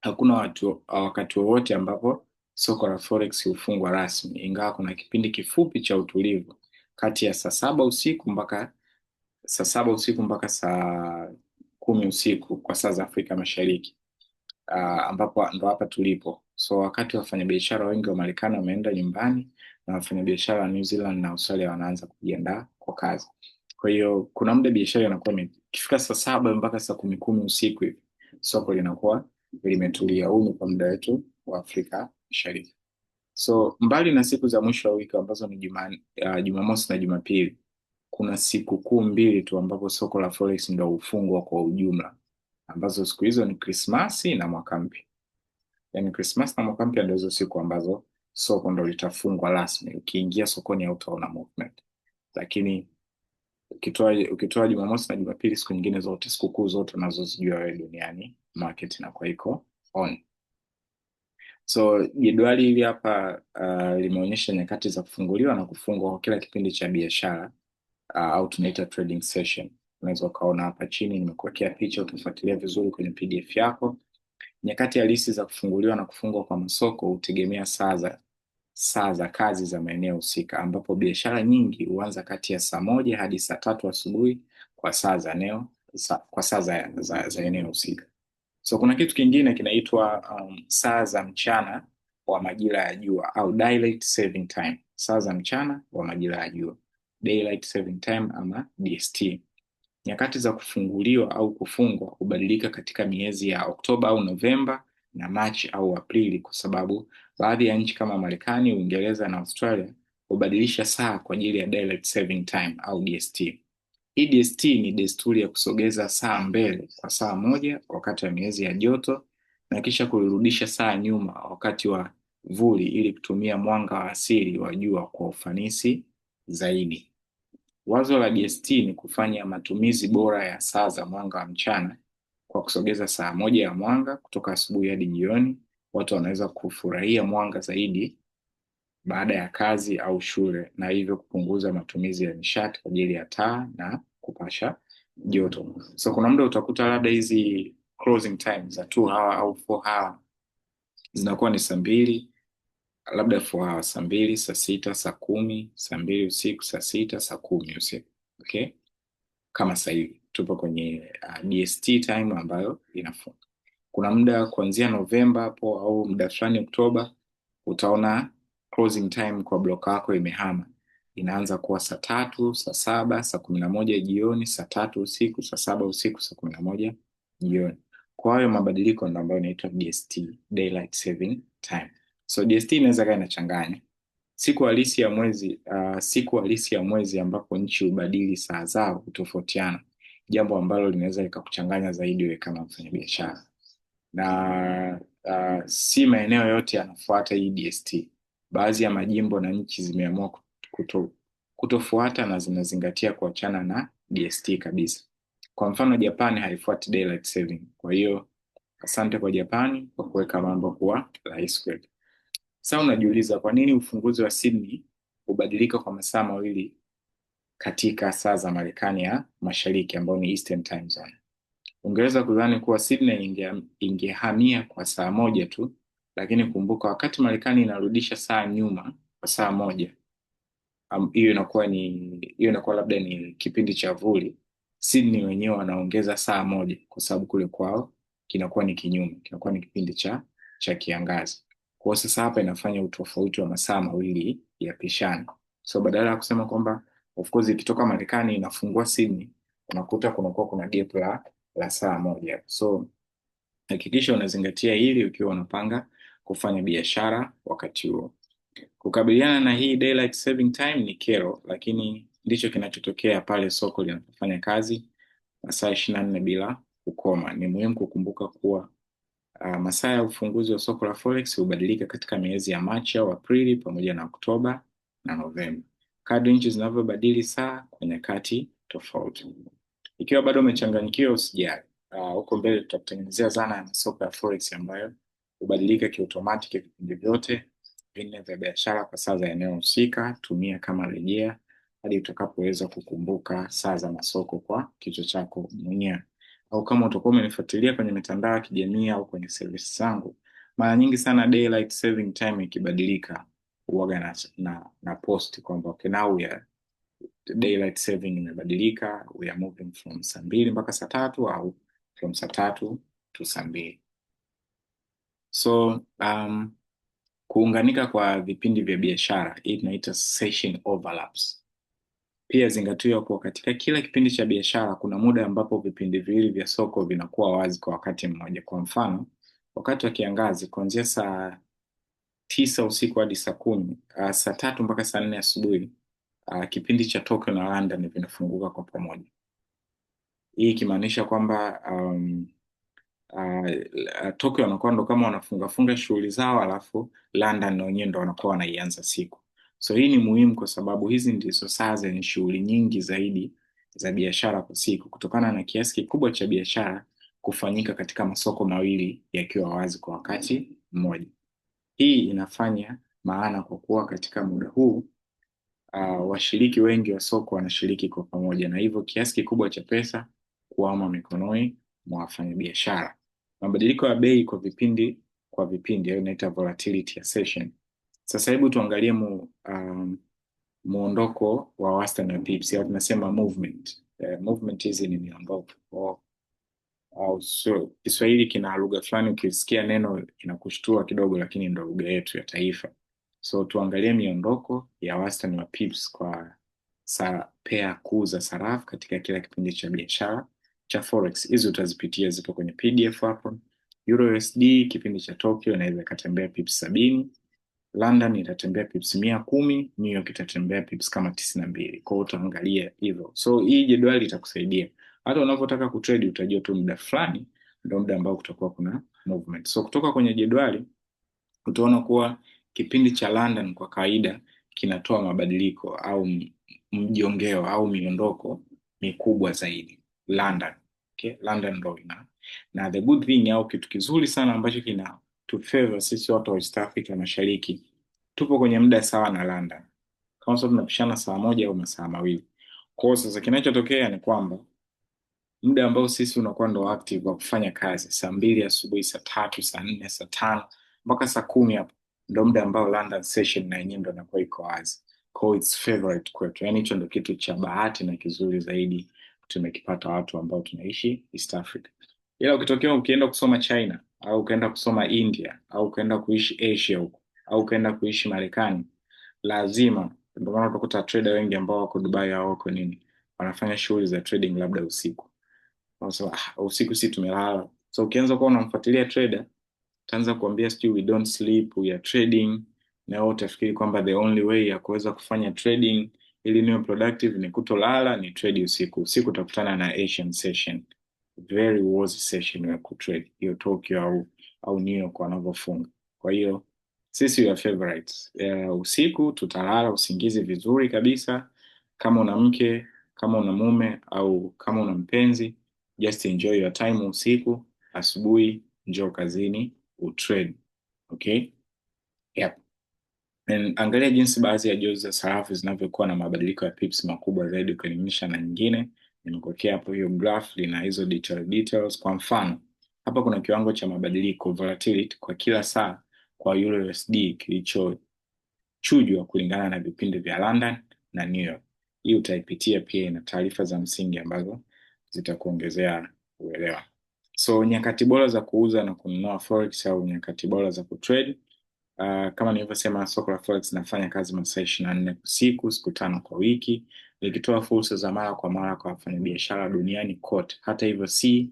hakuna wakati wowote ambapo soko la forex hufungwa rasmi, ingawa kuna kipindi kifupi cha utulivu kati ya saa 7 usiku mpaka saa 10 usiku kwa saa za Afrika Mashariki, ambapo ndo hapa tulipo. So wakati wafanyabiashara wengi wa Marekani wameenda nyumbani na wafanyabiashara wa New Zealand na Australia wanaanza kujiandaa kwa kazi. Kwa hiyo kuna muda biashara inakuwa ikifika saa 7 mpaka saa 10 usiku hivi, soko linakuwa limetulia. Huu ni kwa muda wetu wa Afrika Mashariki. So mbali na siku za mwisho wa wiki ambazo ni Jumamosi na Jumapili, kuna siku kuu 2 tu ambapo soko la forex ndo hufungwa kwa ujumla, ambazo siku hizo ni Krismasi na mwaka mpya. Yani Krismasi na mwaka mpya ndio hizo siku ambazo soko ndo litafungwa rasmi. Ukiingia sokoni hautaona movement, lakini ukitoa Jumamosi na Jumapili, siku nyingine zote, sikukuu zote unazozijua wewe duniani, market inakuwa iko on. So jedwali hili hapa limeonyesha nyakati za kufunguliwa na kufungwa kwa kila kipindi cha biashara au tunaita trading session. Unaweza ukaona hapa chini nimekuwekea picha, ukifuatilia vizuri kwenye PDF yako. Nyakati halisi za kufunguliwa na kufungwa kwa masoko hutegemea saa za kazi za maeneo husika, ambapo biashara nyingi huanza kati ya saa 1 hadi saa 3 asubuhi kwa saa za eneo husika. So kuna kitu kingine kinaitwa saa za mchana wa majira ya jua au daylight saving time. Saa za mchana wa majira ya jua, daylight saving time ama DST. Nyakati za kufunguliwa au kufungwa hubadilika katika miezi ya Oktoba au Novemba na Machi au Aprili, kwa sababu baadhi ya nchi kama Marekani, Uingereza na Australia hubadilisha saa kwa ajili ya daylight saving time au DST. Hii DST ni desturi ya kusogeza saa mbele kwa saa 1 wakati wa miezi ya joto na kisha kuirudisha saa nyuma wakati wa vuli, ili kutumia mwanga wa asili wa jua kwa ufanisi zaidi. Wazo la DST ni kufanya matumizi bora ya saa za mwanga wa mchana kwa kusogeza saa 1 ya mwanga kutoka asubuhi hadi jioni. Watu wanaweza kufurahia mwanga zaidi baada ya kazi au shule, na hivyo kupunguza matumizi ya nishati kwa ajili ya taa na kupasha joto. So kuna muda utakuta labda hizi closing time za 2 hour au 4 hour zinakuwa ni saa 2, labda 4 hour, saa 2, saa 6, saa 10, saa 2 usiku, saa 6, saa 10 usiku. Okay? Kama sasa hivi tupo kwenye DST time ambayo inafunga. Kuna muda kuanzia Novemba hapo au muda fulani Oktoba, utaona closing time kwa block yako imehama, inaanza kuwa saa 3, saa 7, saa 11 jioni, saa 3 usiku, saa 7 usiku, saa 11 jioni. Kwa hiyo mabadiliko ndio ambayo inaitwa DST, daylight saving time. So DST inaweza kaa inachanganya siku halisi ya mwezi ambapo nchi hubadili saa zao hutofautiana, jambo ambalo linaweza likakuchanganya zaidi wewe kama mfanyabiashara. Na si maeneo yote yanafuata hii DST. Baadhi ya majimbo na nchi zimeamua kutofuata na zinazingatia kuachana na DST kabisa. Kwa mfano Japani haifuati daylight saving. Kwa hiyo asante kwa Japani kwa kuweka mambo kuwa rahisi kwetu. Sasa unajiuliza kwa nini ufunguzi wa Sydney hubadilika kwa masaa 2 katika saa za Marekani ya Mashariki ambao ni Eastern Time Zone. Ungeweza kudhani kuwa Sydney ingehamia kwa saa 1 tu, lakini kumbuka wakati Marekani inarudisha saa nyuma kwa saa 1, hiyo inakuwa labda ni kipindi cha vuli. Sydney wenyewe wanaongeza saa moja kwa sababu kule kwao kinakuwa ni kinyume, kinakuwa ni kipindi cha kiangazi. Kwa hiyo sasa hapa inafanya utofauti wa masaa mawili ya pishana. So badala ya kusema kwamba of course ikitoka Marekani inafungua Sydney, unakuta kunakuwa kuna gap la saa moja. So hakikisha unazingatia hili ukiwa unapanga kufanya biashara wakati huo. Kukabiliana na hii daylight saving time ni kero, lakini ndicho kinachotokea pale soko linapofanya kazi masaa 24 bila kukoma. Ni muhimu kukumbuka kuwa masaa ya ufunguzi wa soko la Forex hubadilika katika miezi ya Machi au Aprili pamoja na Oktoba na Novemba. Kadri nchi zinavyobadili saa kwa nyakati tofauti. Ikiwa bado umechanganyikiwa, usijali. Huko mbele tutakutengenezea zana ya masoko ya Forex ambayo hubadilika kiautomatiki vipindi vyote vinne vya biashara kwa saa za eneo husika. Tumia kama rejea hadi utakapoweza kukumbuka saa za masoko kwa kichwa chako mwenyewe. Au kama utakuwa umenifuatilia kwenye mitandao ya kijamii au kwenye service zangu, mara nyingi sana daylight saving time ikibadilika huwaga na post kwamba okay, now daylight saving imebadilika, we are moving from saa 2 mpaka saa 3 au from saa 3 to saa 2. So kuunganika kwa vipindi vya biashara, hii tunaita session overlaps. Pia zingatiwa kuwa katika kila kipindi cha biashara kuna muda ambapo vipindi viwili vya soko vinakuwa wazi kwa wakati mmoja. Kwa mfano, wakati wa kiangazi kuanzia saa 9 usiku hadi saa 10, saa 3 mpaka saa 4 asubuhi, kipindi cha Tokyo na London vinafunguka kwa pamoja. Hii ikimaanisha kwamba Tokyo wanakuwa ndo kama wanafunga shughuli zao, alafu London na wenyewe ndo wanakuwa wanaianza siku. So hii ni muhimu kwa sababu hizi ndizo saa zenye shughuli nyingi zaidi za biashara kwa siku, kutokana na kiasi kikubwa cha biashara kufanyika katika masoko mawili yakiwa wazi kwa wakati mmoja. Hii inafanya maana kwa kuwa katika muda huu washiriki wengi wa soko wanashiriki kwa pamoja, na hivyo kiasi kikubwa cha pesa kuama mikononi mwa wafanyabiashara. Mabadiliko ya bei kwa vipindi au inaita volatility ya session. Sasa hebu tuangalie muondoko wa wastani wa pips au tunasema movement. Movement hizi ni miondoko au so Kiswahili kina lugha fulani, ukisikia neno inakushtua kidogo, lakini ndio lugha yetu ya taifa. So tuangalie miondoko ya wastani wa pips kwa pea kuu za sarafu katika kila kipindi cha biashara cha Forex. Hizi utazipitia, zipo kwenye PDF hapo. Euro USD kipindi cha Tokyo inaweza ikatembea pips 70, London itatembea pips 110, New York itatembea pips kama 92. Kwa hiyo utaangalia hivyo. So hii jedwali itakusaidia hata unapotaka kutrade, utajua tu muda fulani ndio muda ambao kutakuwa kuna movement. So kutoka kwenye jedwali utaona kuwa kipindi cha London kwa kawaida kinatoa mabadiliko au mjongeo au miondoko mikubwa zaidi London. Okay? London ndo na the good thing au kitu kizuri sana ambacho kina to favor sisi watu wa East Africa Mashariki, tupo kwenye muda sawa na London, kama sasa tunapishana saa moja au masaa mawili. Kwa hiyo sasa kinachotokea ni kwamba muda ambao sisi unakuwa ndo active wa kufanya kazi saa 2 asubuhi, saa 3, saa 4, saa 5 mpaka saa 10 hapo ndo muda ambao London session na yenyewe ndo inakuwa iko wazi. Kwa hiyo it's favorite kwetu, yani hicho ndo kitu cha bahati na kizuri zaidi tumekipata watu ambao tunaishi East Africa. Ila ukitokea ukienda kusoma China au ukaenda kusoma India au ukaenda kuishi Asia huko au ukaenda kuishi Marekani, lazima, ndio maana utakuta trader wengi ambao wako Dubai au wako nini wanafanya shughuli za trading labda usiku. So, usiku si tumelala. So ukianza kuwa unamfuatilia trader, utaanza kuambia sijui we don't sleep, we are trading, na wewe utafikiri kwamba the only way ya kuweza kufanya trading ili niwe productive ni kutolala, ni trade usiku. Usiku utakutana na Asian session, very worst session ya kutrade hiyo Tokyo au New York wanavyofunga. Kwa hiyo sisi we are favorites. Usiku tutalala usingizi vizuri kabisa. Kama una mke, kama una mume au kama una mpenzi, just enjoy your time usiku. Asubuhi njoo kazini utrade. Okay? Yep. And angalia jinsi baadhi ya jozi za sarafu zinavyokuwa na mabadiliko ya pips makubwa zaidi ukilinganisha na nyingine. Nimekuwekea hapo hiyo graph lina hizo details. Kwa mfano, hapa kuna kiwango cha mabadiliko volatility kwa kila saa kwa Euro USD kilichochujwa kulingana na vipindi vya London, na New York. Hii utaipitia pia, ina taarifa za msingi ambazo zitakuongezea uelewa. So nyakati bora za kuuza na kununua forex au nyakati bora za kutrade. Kama nilivyosema, soko la forex linafanya kazi masaa 24 kwa siku 5 kwa wiki, likitoa fursa za mara kwa mara kwa wafanyabiashara duniani kote. Hata hivyo, si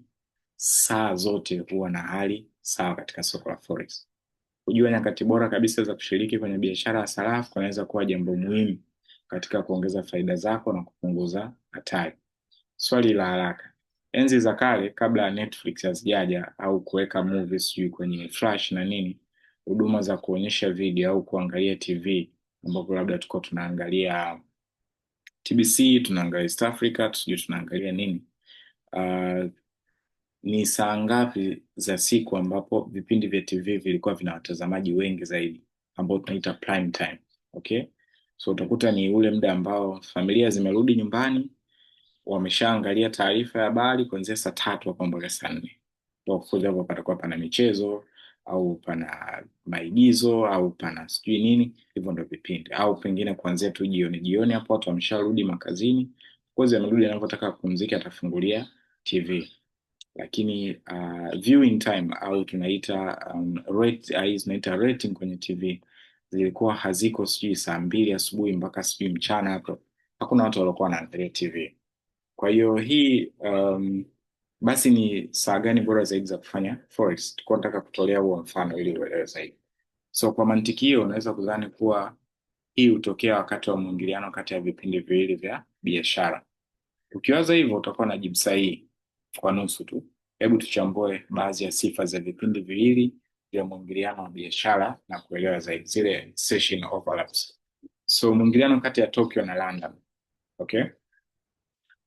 saa zote huwa na hali sawa katika soko la forex. Kujua nyakati bora kabisa za kushiriki kwenye biashara ya sarafu kunaweza kuwa jambo muhimu katika kuongeza faida zako na kupunguza hatari. Swali la haraka: enzi za kale, kabla ya Netflix hazijaja au kuweka movies sijui kwenye flash na nini, huduma za kuonyesha video au kuangalia TV, ambapo labda tulikuwa tunaangalia TBC, tunaangalia East Africa, sijui tunaangalia nini, uh, ni saa ngapi za siku ambapo vipindi vya TV vilikuwa vina watazamaji wengi zaidi, ambao tunaita prime time. Okay, so utakuta ni ule muda ambao familia zimerudi nyumbani, wameshaangalia taarifa ya habari kuanzia saa 3 hapo mpaka saa 4. Of course hapo patakuwa pana michezo au pana maigizo au pana sijui nini, hivyo ndio vipindi. Au pengine kuanzia tu jioni hapo watu wamesharudi makazini, of course amerudi, anapotaka kupumzika atafungulia TV. Lakini viewing time au tunaita tunaita rating kwenye TV zilikuwa haziko sijui saa 2 asubuhi mpaka sijui mchana, hapo hakuna watu waliokuwa wanaangalia TV. Kwa hiyo hii basi ni saa gani bora zaidi za kufanya forex? Tulikuwa nataka kutolea huo mfano ili uelewe zaidi. So kwa mantiki hiyo unaweza kudhani kuwa hii hutokea wakati wa mwingiliano kati ya vipindi viwili vya biashara. Ukiwaza hivyo utakuwa na jibu sahihi kwa nusu tu. Hebu tuchambue baadhi ya sifa za vipindi viwili vya mwingiliano wa biashara na kuelewa zaidi zile session overlaps. So mwingiliano kati ya Tokyo na London. Okay?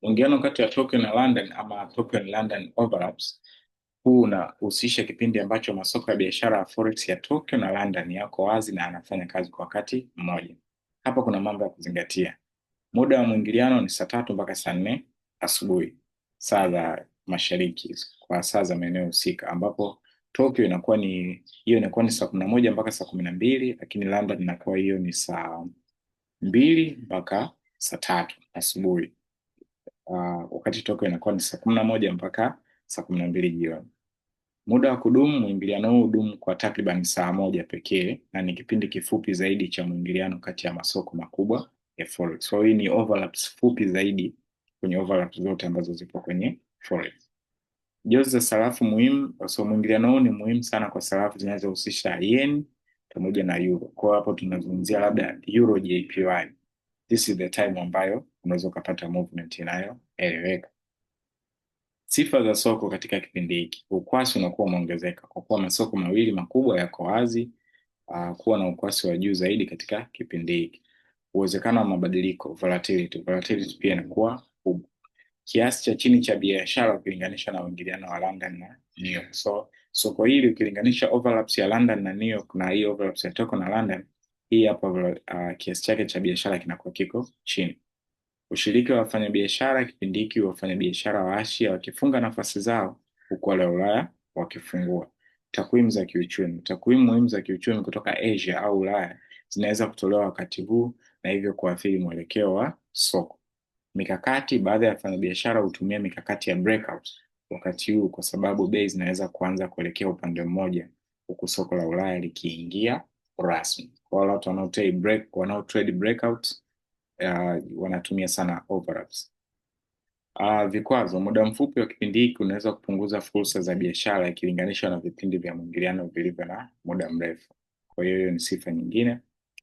Mwingiliano kati ya Tokyo na London ama Tokyo and London overlaps, huu unahusisha kipindi ambacho masoko ya biashara ya forex ya Tokyo na London yako wazi na anafanya kazi kwa wakati mmoja. Hapa kuna mambo ya kuzingatia. Muda wa mwingiliano ni saa 3 mpaka saa 4 asubuhi, saa za mashariki, kwa saa za maeneo husika, ambapo Tokyo inakuwa ni saa 11 mpaka saa 12, lakini London inakuwa hiyo ni saa 2 mpaka saa 3 asubuhi. Wakati Tokyo inakuwa ni saa 11 mpaka saa 12 jioni. Muda wa kudumu, mwingiliano huu hudumu kwa takriban saa 1 pekee na ni kipindi kifupi zaidi cha mwingiliano kati ya masoko makubwa ya forex. So hii ni overlaps fupi zaidi kwenye overlaps zote ambazo zipo kwenye forex. Jozi za sarafu muhimu. So mwingiliano huu ni muhimu sana kwa sarafu zinazohusisha yen pamoja na euro. Kwa hapo tunazungumzia labda euro JPY. This is the time ambayo unaweza kupata movement inayoeleweka. Sifa za soko katika kipindi hiki. Ukwasi unakuwa umeongezeka kwa kuwa masoko mawili makubwa yako wazi, kuwa na ukwasi wa juu zaidi katika kipindi hiki. Uwezekano wa mabadiliko, volatility pia inakuwa kubwa. Kiasi cha chini cha biashara ukilinganisha na uingiliano wa London na New York. So soko hili ukilinganisha overlaps ya London na New York na hii overlaps ya Tokyo na London, hii hapa kiasi chake cha biashara kinakuwa kiko chini. Ushiriki wa wafanyabiashara kipindi hiki, wafanyabiashara wa Asia wakifunga nafasi zao huku wale wa Ulaya wakifungua. Takwimu za kiuchumi. Takwimu muhimu za kiuchumi kutoka Asia au Ulaya zinaweza kutolewa wakati huu na hivyo kuathiri mwelekeo wa soko. Mikakati. Baadhi ya wafanyabiashara hutumia mikakati ya breakout wakati huu kwa sababu bei zinaweza kuanza kuelekea upande mmoja huku soko la Ulaya likiingia rasmi. Kwa wale watu wanaotrade breakout wanatumia sana overlaps. Vikwazo. Muda mfupi wa kipindi hiki unaweza kupunguza fursa za biashara ikilinganishwa na vipindi vya mwingiliano vilivyo na muda mrefu. Kwa hiyo ni sifa nyingine.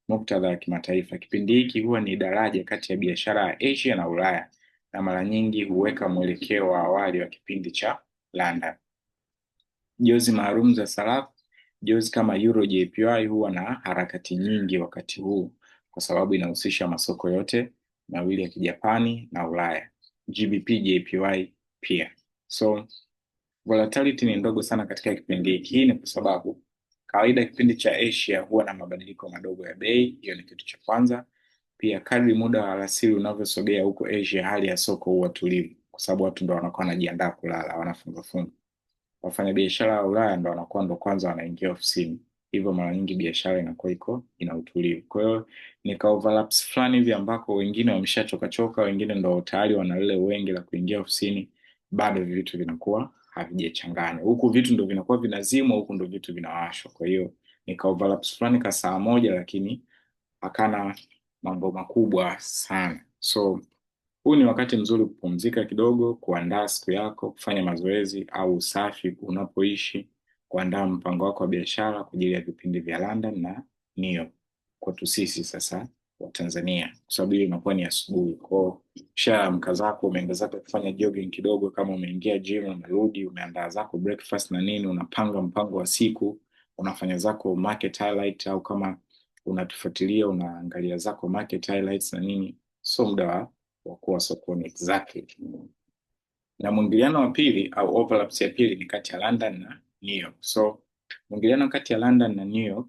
Muktadha wa kimataifa. Kipindi hiki huwa ni daraja kati ya biashara ya Asia na Ulaya na mara nyingi huweka mwelekeo wa awali wa kipindi cha London. Jozi maalum za sarafu. Jozi kama Euro JPY huwa na harakati nyingi wakati huu kwa sababu inahusisha masoko yote mawili ya Kijapani na Ulaya. GBP JPY pia. So volatility ni ndogo sana katika kipindi hiki. Hii ni kwa sababu kawaida kipindi cha Asia huwa na mabadiliko madogo ya bei. Hiyo ni kitu cha kwanza. Pia kadri muda wa alasiri unavyosogea huko Asia, hali ya soko huwa tulivu kwa sababu watu ndo wanakuwa wanajiandaa kulala, wanafunga. Wafanyabiashara wa Ulaya ndo wanakuwa ndo kwanza wanaingia ofisini. hivyo mara nyingi biashara inakuwa ina utulivu. Kwa hiyo nika overlaps fulani hivi ambako wengine wameshachoka choka, wengine ndo tayari wana lile wengi la kuingia ofisini, bado vitu vinakuwa havijachanganya. Huku vitu ndo vinakuwa vinazimwa, huku ndo vitu vinawashwa. Kwa hiyo nika overlaps fulani ka saa moja, lakini hakana mambo makubwa sana. So huu ni wakati mzuri kupumzika kidogo, kuandaa siku yako, kufanya mazoezi au usafi unapoishi, kuandaa mpango wako wa biashara kwa ajili ya vipindi vya London na New York. Kwetu sisi sasa wa Tanzania, kwa sababu hiyo inakuwa ni asubuhi. Kwao ushaamka zako, umeenda zako kufanya jogging kidogo, kama umeingia gym umerudi, umeandaa zako breakfast na nini, unapanga mpango wa siku, unafanya zako market highlight, au kama unatufuatilia unaangalia zako market highlights na nini. So muda wa kuwa sokoni exactly. Na mwingiliano wa pili au overlaps ya pili ni kati ya London na New York. So mwingiliano kati ya London na New York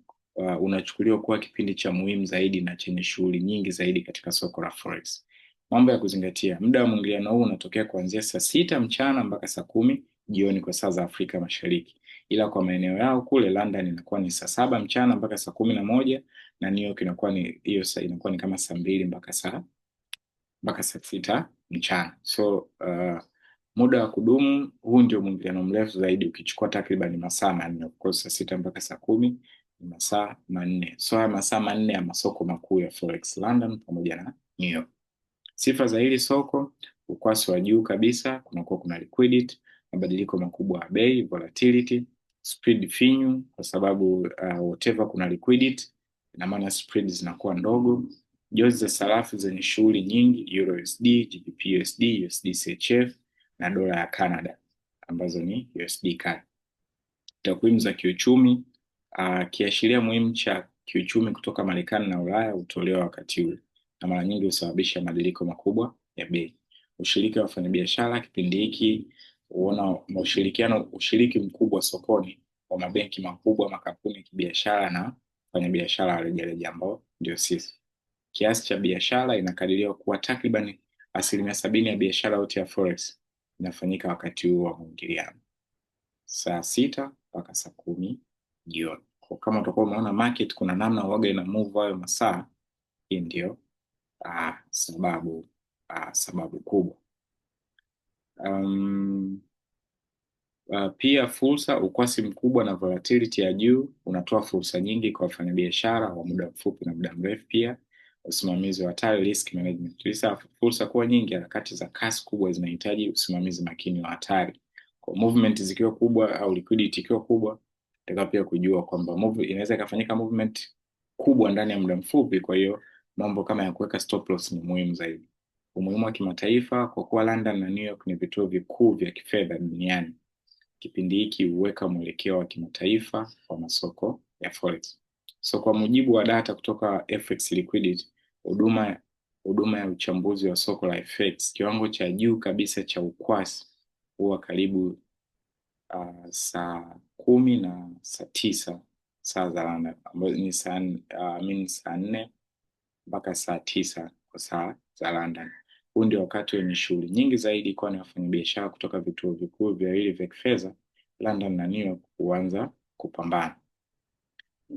unachukuliwa kuwa kipindi cha muhimu zaidi na chenye shughuli nyingi zaidi katika soko la forex. Mambo ya kuzingatia: muda wa mwingiliano huu unatokea kuanzia saa 6 mchana mpaka saa 10 jioni kwa saa za Afrika Mashariki, ila kwa maeneo yao kule London inakuwa ni saa 7 mchana mpaka saa 11, na New York inakuwa ni hiyo saa, inakuwa ni kama saa 2 mpaka saa 6 mchana. So muda wa kudumu huu ndio mwingiliano mrefu zaidi, ukichukua takriban masaa 4. Of course saa 6 mpaka saa 10 ni masaa 4. So haya masaa 4 ya masoko makuu ya forex London pamoja na New York. Sifa za hili soko: ukwasi wa juu kabisa, kunakuwa kuna liquidity, mabadiliko makubwa ya bei, volatility, spread finyu, kwa sababu whatever kuna liquidity ina maana spread zinakuwa ndogo. Jozi za sarafu zenye shughuli nyingi: Euro USD, GBP USD, USD CHF na dola ya Canada ambazo ni USD CAD. Takwimu za kiuchumi: kiashiria muhimu cha kiuchumi kutoka Marekani na Ulaya hutolewa wakati ule na mara nyingi husababisha mabadiliko makubwa ya bei. Ushiriki wa wafanyabiashara kipindi hiki huona ushiriki mkubwa sokoni wa mabenki makubwa, makampuni ya kibiashara na wafanyabiashara wa rejareja ambao ndio sisi. Kiasi cha biashara inakadiriwa kuwa takriban 70% ya biashara yote ya forex inafanyika wakati huu wa mwingiliano, saa 6 mpaka saa 10 jioni. Kwa kama utakuwa umeona market kuna namna uwaga ina move hayo masaa, hii ndio sababu kubwa. Pia fursa: ukwasi mkubwa na volatility ya juu unatoa fursa nyingi kwa wafanyabiashara wa muda mfupi na muda mrefu. Pia usimamizi wa hatari, risk management. Lisa fursa kuwa nyingi, harakati za kasi kubwa zinahitaji usimamizi makini wa hatari. Kwa movement zikiwa kubwa au liquidity ikiwa kubwa, nataka pia kujua kwamba inaweza ikafanyika movement kubwa ndani ya muda mfupi. Kwa hiyo mambo kama ya kuweka stop loss ni muhimu zaidi. Umuhimu wa kimataifa: kwa kuwa London na New York ni vituo vikuu vya kifedha duniani, kipindi hiki huweka mwelekeo wa kimataifa wa masoko ya forex. So kwa mujibu wa data kutoka FX Liquidity, huduma ya uchambuzi wa soko la FX, kiwango cha juu kabisa cha ukwasi huwa karibu saa 10 na saa 9 saa za London, ambazo ni saa 4 mpaka saa 9 kwa saa za London. Huu ndio wakati wenye shughuli nyingi zaidi, kwani wafanyabiashara kutoka vituo vikuu viwili vya kifedha London na New York huanza kupambana.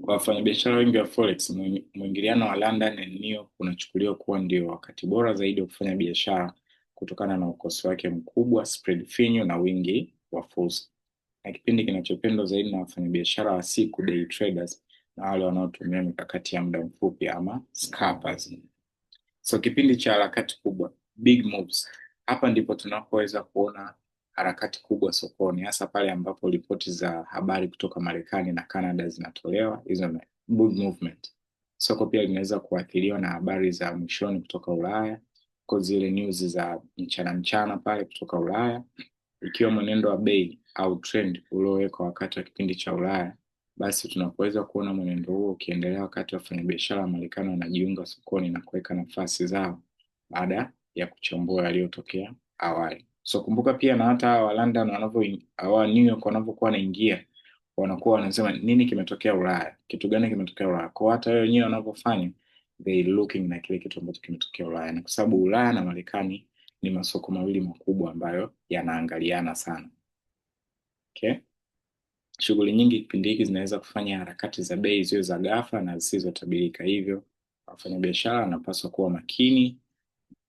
Kwa wafanyabiashara wengi wa forex, mwingiliano wa London na New York unachukuliwa kuwa ndio wakati bora zaidi wa kufanya biashara kutokana na ukosi wake mkubwa, spread finyu na wingi wa fursa, na kipindi kinachopendwa zaidi na wafanyabiashara wa siku, day traders, na wale wanaotumia mikakati ya muda mfupi ama scalpers. So kipindi cha harakati kubwa, big moves, hapa ndipo tunapoweza kuona harakati kubwa sokoni, hasa pale ambapo ripoti za habari kutoka Marekani na Canada zinatolewa. Hizo ni big movement. Soko pia linaweza kuathiriwa na habari za mwishoni kutoka Ulaya, kwa zile news za mchana pale kutoka Ulaya. Ikiwa mwenendo wa bei au trend uliowekwa wakati wa kipindi cha Ulaya, basi tunapoweza kuona mwenendo huo ukiendelea wakati wafanyabiashara wa Marekani wanajiunga sokoni na kuweka nafasi zao baada ya kuchambua yaliyotokea awali. So kumbuka pia na hata wa London wa New York wanavyokuwa wanaingia, wanakuwa wanasema nini kimetokea Ulaya, kitu gani kimetokea Ulaya. Kwa hata wao wenyewe wanavyofanya, they looking na kile kitu ambacho kimetokea Ulaya, na kwa sababu Ulaya na Marekani ni masoko mawili makubwa ambayo yanaangaliana sana. Okay? Shughuli nyingi kipindi hiki zinaweza kufanya harakati za bei ziwe za ghafla na zisizotabirika, hivyo wafanyabiashara wanapaswa kuwa makini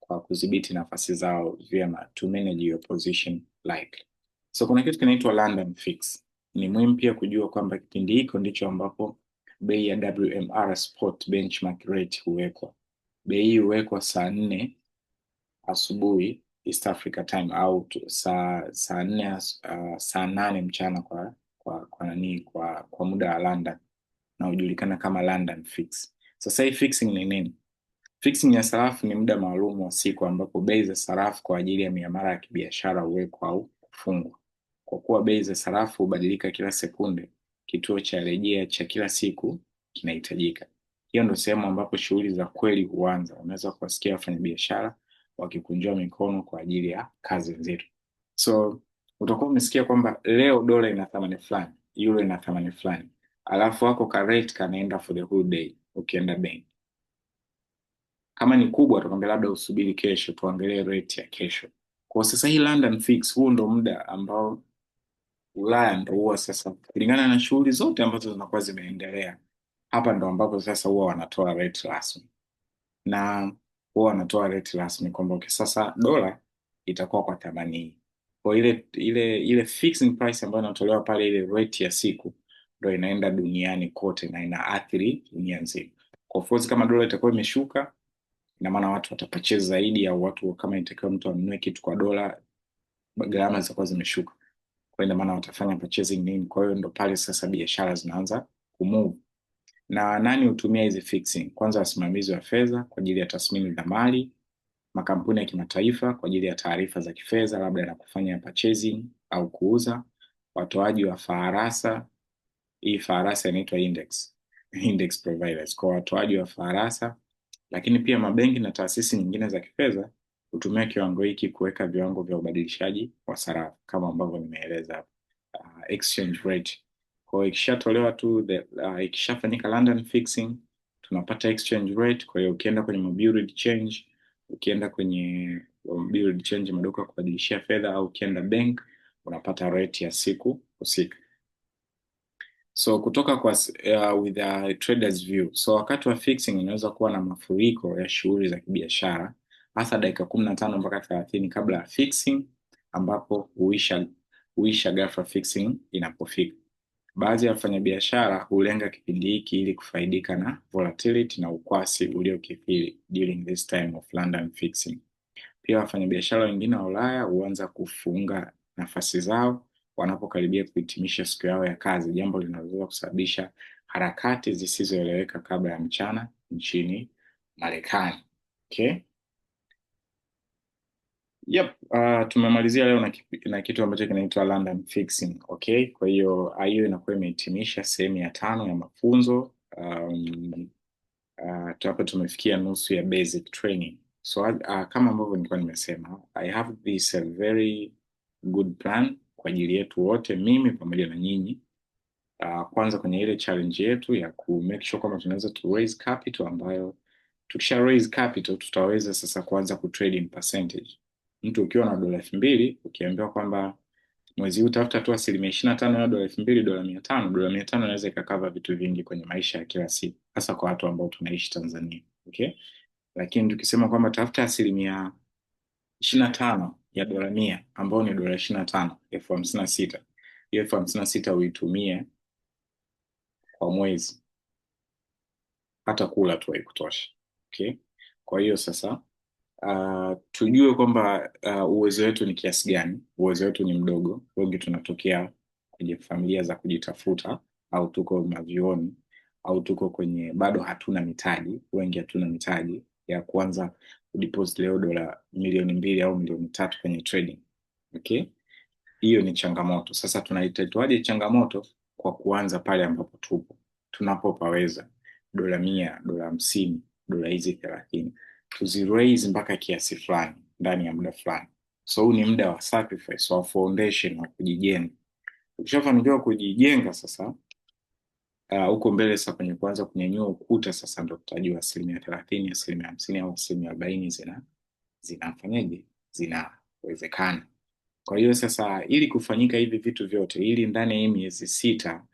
kwa kudhibiti nafasi zao vyema, to manage your position likely. So kuna kitu kinaitwa London Fix. Ni muhimu pia kujua kwamba kipindi hiko ndicho ambapo bei ya WMR spot benchmark rate huwekwa. Bei hii huwekwa saa 4 asubuhi East Africa time, au saa 4 saa 8 mchana kwa muda wa London, na hujulikana kama London Fix. Sasa hii fixing ni nini? Fixing ya sarafu ni muda maalum wa siku ambapo bei za sarafu kwa ajili ya miamala ya kibiashara huwekwa au kufungwa. Kwa kuwa bei za sarafu hubadilika kila sekunde, kituo cha rejea cha kila siku kinahitajika. Hiyo ndio sehemu ambapo shughuli za kweli huanza. Unaweza kuwasikia wafanyabiashara wakikunjua mikono kwa ajili ya kazi nzito. So utakuwa umesikia kwamba leo dola ina thamani fulani, euro ina thamani fulani, alafu wako ka rate kanaenda for the whole day. Ukienda benki, kama ni kubwa atakwambia labda usubiri kesho tuangalie rate ya kesho. Kwa sasa hii London Fix, huu ndo muda ambao Ulaya ndo huwa sasa, kulingana na shughuli zote ambazo zinakuwa zimeendelea, hapa ndo ambapo sasa huwa wanatoa rate rasmi, na huwa wanatoa rate rasmi kwamba okay, sasa dola itakuwa kwa thamani hii. Kwa ile fixing price ambayo inatolewa pale, ile rate ya siku ndo inaenda duniani kote na inaathiri dunia nzima. Kwa course kama dola itakuwa imeshuka, ina maana watu watapurchase zaidi, au watu kama itakiwa mtu anunue kitu kwa dola, gharama zitakuwa zimeshuka, kwa ina maana watafanya purchasing nini. Kwa hiyo ndo pale sasa biashara zinaanza kumove. Na nani hutumia hizi fixing? Kwanza wasimamizi wa fedha kwa ajili ya tathmini za mali, makampuni ya kimataifa kwa ajili ya taarifa za kifedha, labda na kufanya purchasing au kuuza, watoaji wa faharasa, hii faharasa inaitwa index providers, kwa watoaji wa faharasa. Lakini pia mabenki na taasisi nyingine za kifedha hutumia kiwango hiki kuweka viwango vya ubadilishaji wa sarafu kama ambavyo nimeeleza hapo, exchange rate. Kwa hiyo ikishatolewa tu ikishafanyika London Fixing, tunapata exchange rate. Kwa hiyo ukienda kwenye bureau de change, ukienda kwenye bureau de change, maduka ya kubadilishia fedha, au ukienda bank, unapata rate ya siku husika. So kutoka kwa with a trader's view, so wakati wa fixing unaweza kuwa na mafuriko ya shughuli za kibiashara, hasa dakika 15 mpaka 30 kabla ya fixing, ambapo huisha ghafla fixing inapofika. Baadhi ya wafanyabiashara hulenga kipindi hiki ili kufaidika na volatility na ukwasi uliokithiri during this time of London Fixing. Pia wafanyabiashara wengine wa Ulaya huanza kufunga nafasi zao wanapokaribia kuhitimisha siku yao ya kazi, jambo linaloweza kusababisha harakati zisizoeleweka kabla ya mchana nchini Marekani. Okay? Yep, tumemalizia leo na kitu ambacho kinaitwa London Fixing. Okay? Kwa hiyo hiyo inakuwa imehitimisha sehemu ya 5 ya mafunzo. Hapa tumefikia nusu ya basic training. So kama ambavyo nilikuwa nimesema, I have this a very good plan kwa ajili yetu wote, mimi pamoja na nyinyi. Kwanza kwenye ile challenge yetu ya ku make sure kwamba tunaweza to raise capital, ambayo tukisha raise capital tutaweza sasa kuanza ku trade in percentage. Mtu ukiwa na dola 2,000 ukiambiwa kwamba mwezi huu tafuta tu 25% ya dola 2,000, dola 500, dola 500 inaweza ikakava vitu vingi kwenye maisha ya kila siku, hasa kwa watu ambao tunaishi Tanzania. Okay? Lakini tukisema kwamba tafuta 25% ya dola 100, ambao ni dola 25, 56,000, hiyo 56,000 uitumie kwa mwezi, hata kula tu haikutosha. Okay? Kwa hiyo sasa tujue kwamba uwezo wetu ni kiasi gani. Uwezo wetu ni mdogo, wengi tunatokea kwenye familia za kujitafuta, au tuko mavioni, au tuko kwenye bado hatuna mitaji. Wengi hatuna mitaji ya kuanza kudeposit leo dola 2,000,000 au 3,000,000 kwenye trading. Okay? Hiyo ni changamoto. Sasa tunaitatuaje changamoto? Kwa kuanza pale ambapo tupo, tunapopaweza, dola 100, dola 50, dola hizi 30, tuziraise mpaka kiasi fulani ndani ya muda fulani. So huu ni muda wa sacrifice, wa foundation, wa kujijenga. Ukishafanikiwa kujijenga sasa, huko mbele sasa kwenye kuanza kunyanyua ukuta, sasa ndo tutajua 30%, 50% au 40% zinafanyaje, zinawezekana. Kwa hiyo sasa, ili kufanyika hivi vitu vyote, ili ndani ya hii miezi sita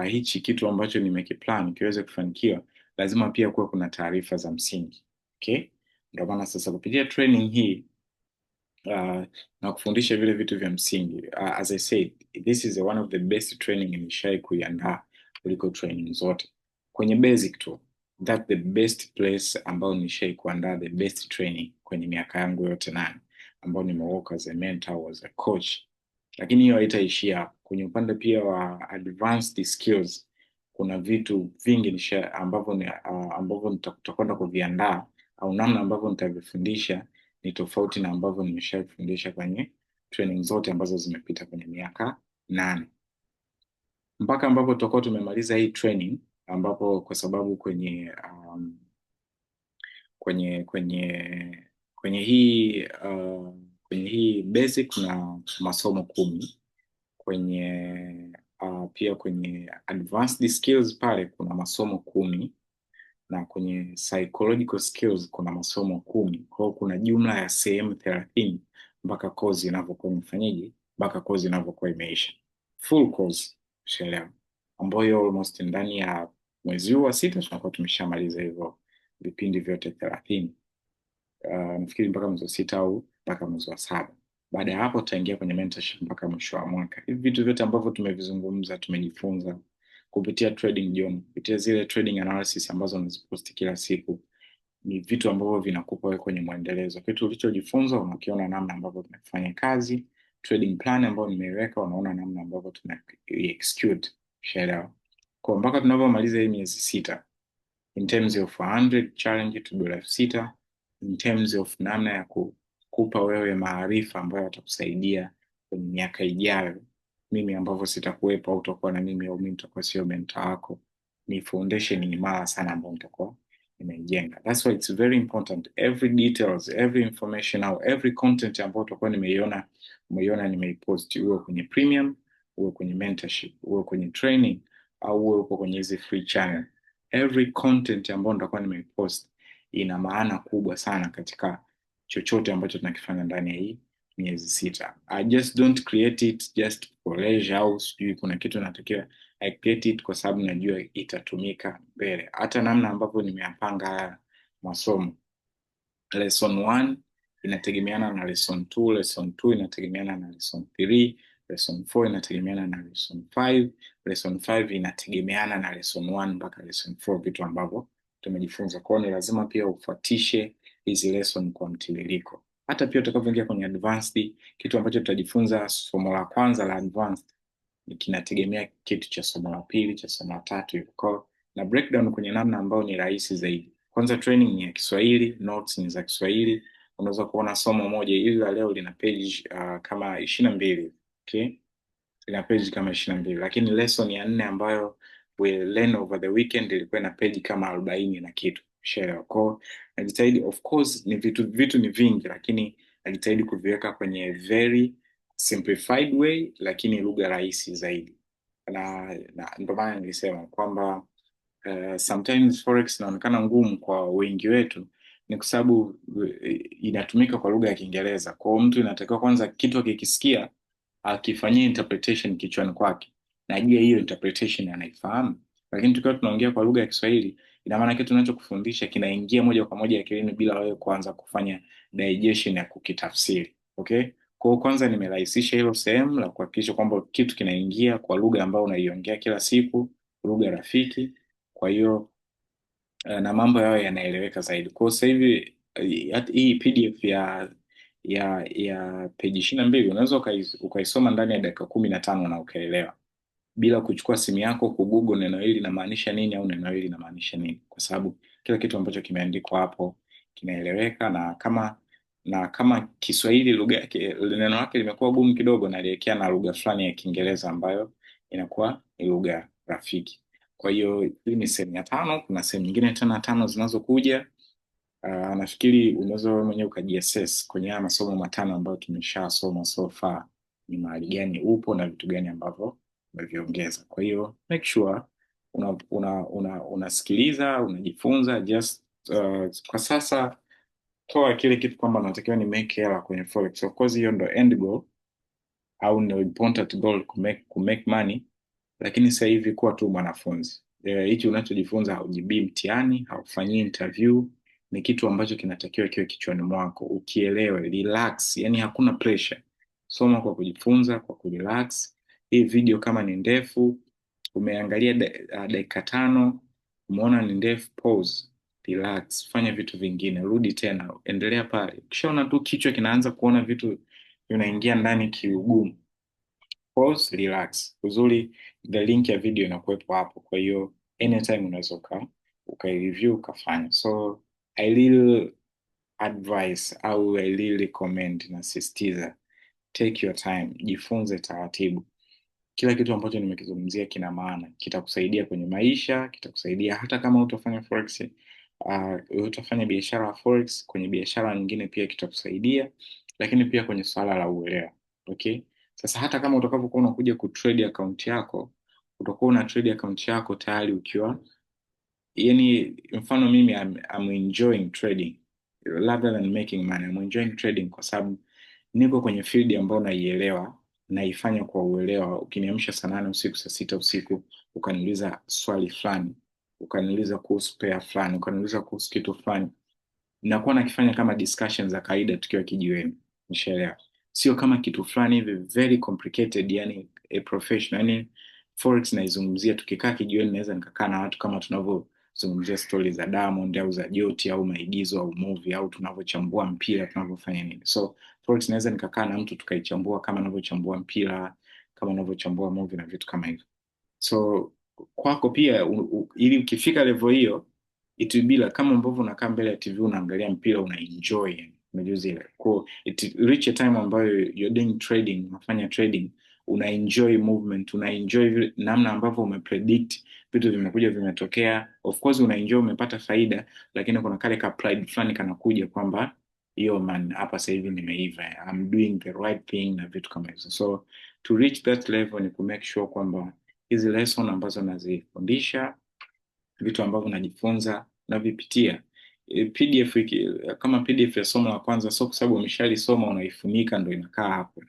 hichi kitu ambacho nimekiplan kiweze kufanikiwa, lazima pia kuwa kuna taarifa za msingi. Okay, ndio maana sasa kupitia training hii na kufundisha vile vitu vya msingi. As I said, this is one of the best training nimeshai kuiandaa kuliko training zote kwenye basic tu. That the best place ambao nishai kuandaa the best training kwenye miaka yangu yote 8 ambao nimework as a mentor, as a coach. Lakini hiyo haitaishia kwenye upande pia wa advanced skills. Kuna vitu vingi ambavyo nitakwenda kuviandaa, au namna ambavyo nitavifundisha ni tofauti na ambavyo nimeshafundisha kwenye training zote ambazo zimepita kwenye miaka 8, mpaka ambapo tutakuwa tumemaliza hii training, ambapo kwa sababu kwenye hii basic na masomo 10, pia kwenye advanced skills pale kuna masomo 10, na kwenye psychological skills kuna masomo 10. Kwa hiyo kuna jumla ya sehemu 30 mpaka kozi inavyokuwa imefanyaje, mpaka kozi inavyokuwa imeisha, full course, ushaelewa, ambayo almost ndani ya mwezi huu wa 6 tunakuwa tumeshamaliza hivyo vipindi vyote 30. Nafikiri mpaka mwezi wa 6 au mpaka mwezi wa 7. Baada ya hapo tutaingia kwenye mentorship mpaka mwisho wa mwaka. Hivi vitu vyote ambavyo tumevizungumza, tumejifunza kupitia trading John, kupitia zile trading analysis ambazo naziposti kila siku, ni vitu ambavyo vinakupa wewe kwenye mwendelezo. Kitu ulichojifunza unakiona namna ambavyo tunafanya kazi, trading plan ambayo nimeiweka unaona namna ambavyo tuna execute, shaelewa. Kwa mpaka tunapomaliza hii miezi 6, in terms of 100 challenge to dola 6,000, in terms of namna ya kukupa wewe maarifa ambayo yatakusaidia kwenye miaka ijayo, mimi ambavyo sitakuwepo au utakuwa na mimi, au mimi nitakuwa sio mentor wako, ni foundation imara sana ambayo nitakuwa nimeijenga. That's why it's very important, every details, every information au every content ambayo utakuwa umeiona nimeipost, uwe kwenye premium, uwe kwenye mentorship, uwe kwenye training, au uwe uko kwenye hizi free channel, every content ambayo nitakuwa nimeipost ina maana kubwa sana katika chochote ambacho tunakifanya ndani ya hii miezi 6. I just don't create it just for leisure, au sijui kuna kitu natakiwa. I create it kwa sababu najua itatumika mbele. Hata namna ambavyo nimeyapanga haya masomo, lesson 1 inategemeana na lesson 2, lesson 2 inategemeana na lesson 3, lesson 4 inategemeana na lesson 5, lesson 5 inategemeana na lesson 1 mpaka lesson 4, vitu ambavyo tumejifunza. Kwa hiyo ni lazima pia ufuatishe hizi lesson kwa mtiririko. Hata pia utakapoingia kwenye advanced, kitu ambacho tutajifunza somo la kwanza la advanced kinategemea kitu cha somo la pili, cha somo la tatu hivyo, na breakdown kwenye namna ambayo ni rahisi zaidi. Kwanza training ni ya Kiswahili, notes ni za Kiswahili. Unaweza kuona somo moja hili la leo lina page kama 22, okay? Lina page kama 22, lakini lesson ya 4 ambayo we learn over the weekend ilikuwa na page kama 40 na kitu. Share kwa najitahidi, of course ni vitu ni vingi, lakini najitahidi kuviweka kwenye very simplified way, lakini lugha rahisi zaidi. Na ndio maana nilisema kwamba sometimes forex inaonekana ngumu kwa wengi wetu, ni kwa sababu inatumika kwa lugha ya Kiingereza. Kwa hiyo mtu inatakiwa kwanza kitu akikisikia akifanyia interpretation kichwani kwake, na je, hiyo interpretation anaifahamu? Lakini tukiwa tunaongea kwa lugha ya Kiswahili, ina maana kitu tunachokufundisha kinaingia moja kwa moja akilini bila wewe kuanza kufanya digestion ya kukitafsiri. Okay? Kwa hiyo kwanza nimerahisisha hilo sehemu la kuhakikisha kwamba kitu kinaingia kwa lugha ambayo unaiongea kila siku, lugha rafiki. Kwa hiyo na mambo yao yanaeleweka zaidi. Kwa sasa hivi hii PDF ya peji 22 unaweza ukaisoma ndani ya dakika 15 na ukaelewa, bila kuchukua simu yako kugoogle neno hili linamaanisha nini au neno hili linamaanisha nini, kwa sababu kila kitu ambacho kimeandikwa hapo kinaeleweka. Na kama Kiswahili lugha yake neno lake limekuwa gumu kidogo, naliwekea na lugha fulani ya Kiingereza ambayo inakuwa ni lugha rafiki. Kwa hiyo hii ni sehemu ya 5. Kuna sehemu nyingine tena 5 zinazokuja. Nafikiri unaweza wewe mwenyewe ukajiassess kwenye haya masomo 5 ambayo tumeshasoma so far, ni mahali gani upo na vitu gani ambavyo umeviongeza. Kwa hiyo make sure unasikiliza, unajifunza. Just kwa sasa toa kile kitu kwamba natakiwa ni make hela kwenye forex. Of course hiyo ndo end goal, au no important goal ku make money, lakini sasa hivi kuwa tu mwanafunzi. Hichi unachojifunza haujibii mtihani, haufanyii interview, ni kitu ambacho kinatakiwa kiwe kichwani mwako, ukielewe, relax, yani hakuna pressure. Soma kwa kujifunza, kwa kurelax. Hii video kama ni ndefu, umeangalia dakika 5, umeona ni ndefu, pause, relax, fanya vitu vingine, rudi tena, endelea pale. Ukishaona tu kichwa kinaanza kuona vitu vinaingia ndani kiugumu, pause, relax. Uzuri the link ya video inakuwepo hapo, kwa hiyo anytime unaweza uka ukafanya. So I really advise au I really recommend, nasisitiza, take your time, jifunze taratibu. Kila kitu ambacho nimekizungumzia kina maana, kitakusaidia kwenye maisha, kitakusaidia hata kama utafanya forex, utafanya biashara ya forex, kwenye biashara nyingine pia kitakusaidia, lakini pia kwenye swala la uelewa. Okay, sasa hata kama utakapokuwa unakuja kutrade account yako, utakuwa una trade account yako tayari ukiwa, yani mfano mimi I'm enjoying trading rather than making money. I'm enjoying trading kwa sababu niko kwenye field ambayo naielewa, naifanya kwa uelewa. Ukiniamsha saa 8 usiku, saa 6 usiku, ukaniuliza swali fulani, ukaniuliza kuhusu pair fulani, ukaniuliza kuhusu kitu fulani, nakuwa nakifanya kama discussion za kawaida tukiwa kijiweni, nishaelewa. Sio kama kitu fulani hivi very complicated, yani a professional. Yani forex naizungumzia tukikaa kijiweni, naweza nikakaa na watu kama tunavyozungumzia stories za Diamond au za Joti au maigizo au movie, au tunavyochambua mpira, tunavyofanya nini. So forex naweza nikakaa na mtu tukaichambua kama navyochambua mpira, kama navyochambua movie na vitu kama hivyo. So kwako pia ili ukifika level hiyo, it will be like kama ambavyo unakaa mbele ya TV unaangalia mpira una enjoy, unajua zile kwa it reach a time ambayo you're doing trading, unafanya trading, una enjoy movement, una enjoy namna ambavyo umepredict vitu vimekuja vimetokea. Of course una enjoy, umepata faida, lakini kuna kale ka pride fulani kanakuja kwamba hiyo man, hapa sasa hivi nimeiva, I'm doing the right thing na vitu kama hizo. So to reach that level ni ku make sure kwamba hizi lesson ambazo nazifundisha, vitu ambavyo najifunza navipitia. PDF kama PDF ya somo la kwanza, sio kwa sababu umeshalisoma unaifunika ndo inakaa hapo.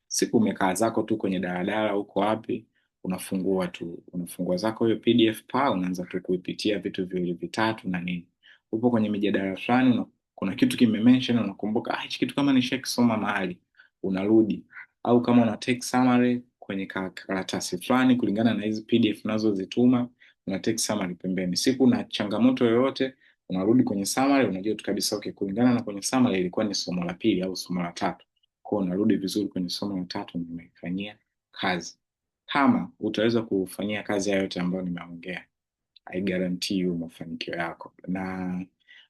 Siku umekaa zako tu kwenye daladala, uko wapi, unafungua zako hiyo PDF pa, unaanza tu kuipitia vitu viwili vitatu na nini. Upo kwenye mijadala fulani, kuna kitu kimemention, unakumbuka hichi kitu kama nishakisoma mahali, unarudi. Au kama una take summary kwenye karatasi fulani kulingana na hizi PDF unazozituma, una take summary pembeni. Siku na changamoto yoyote, unarudi kwenye summary, unajua tu kabisa okay, kulingana na kwenye summary ilikuwa ni somo la pili au somo la tatu, kwa unarudi vizuri kwenye somo la tatu, nimefanyia kazi. Kama utaweza kufanyia kazi hayo yote ambayo nimeongea, I guarantee you mafanikio yako. Na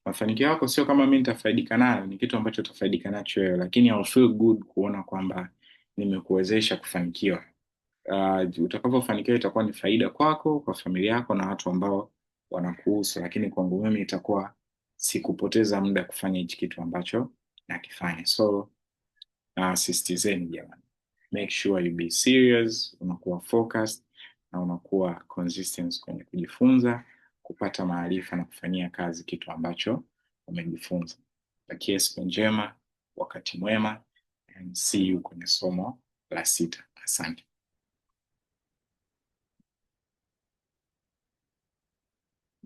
mafanikio yako sio kama mimi nitafaidika nayo, ni kitu ambacho utafaidika nacho wewe, lakini I'll feel good kuona kwamba nimekuwezesha kufanikiwa. Utakapofanikiwa itakuwa ni faida kwako, kwa familia yako na watu ambao wanakuhusu, lakini kwangu mimi itakuwa sikupoteza muda kufanya hichi kitu ambacho nakifanya. So sisitizeni jamani, make sure you be serious, unakuwa focused na unakuwa consistent kwenye kujifunza, kupata maarifa na kufanyia kazi kitu ambacho umejifunza. Takia siku njema, wakati mwema, and see you kwenye somo la 6. Asante.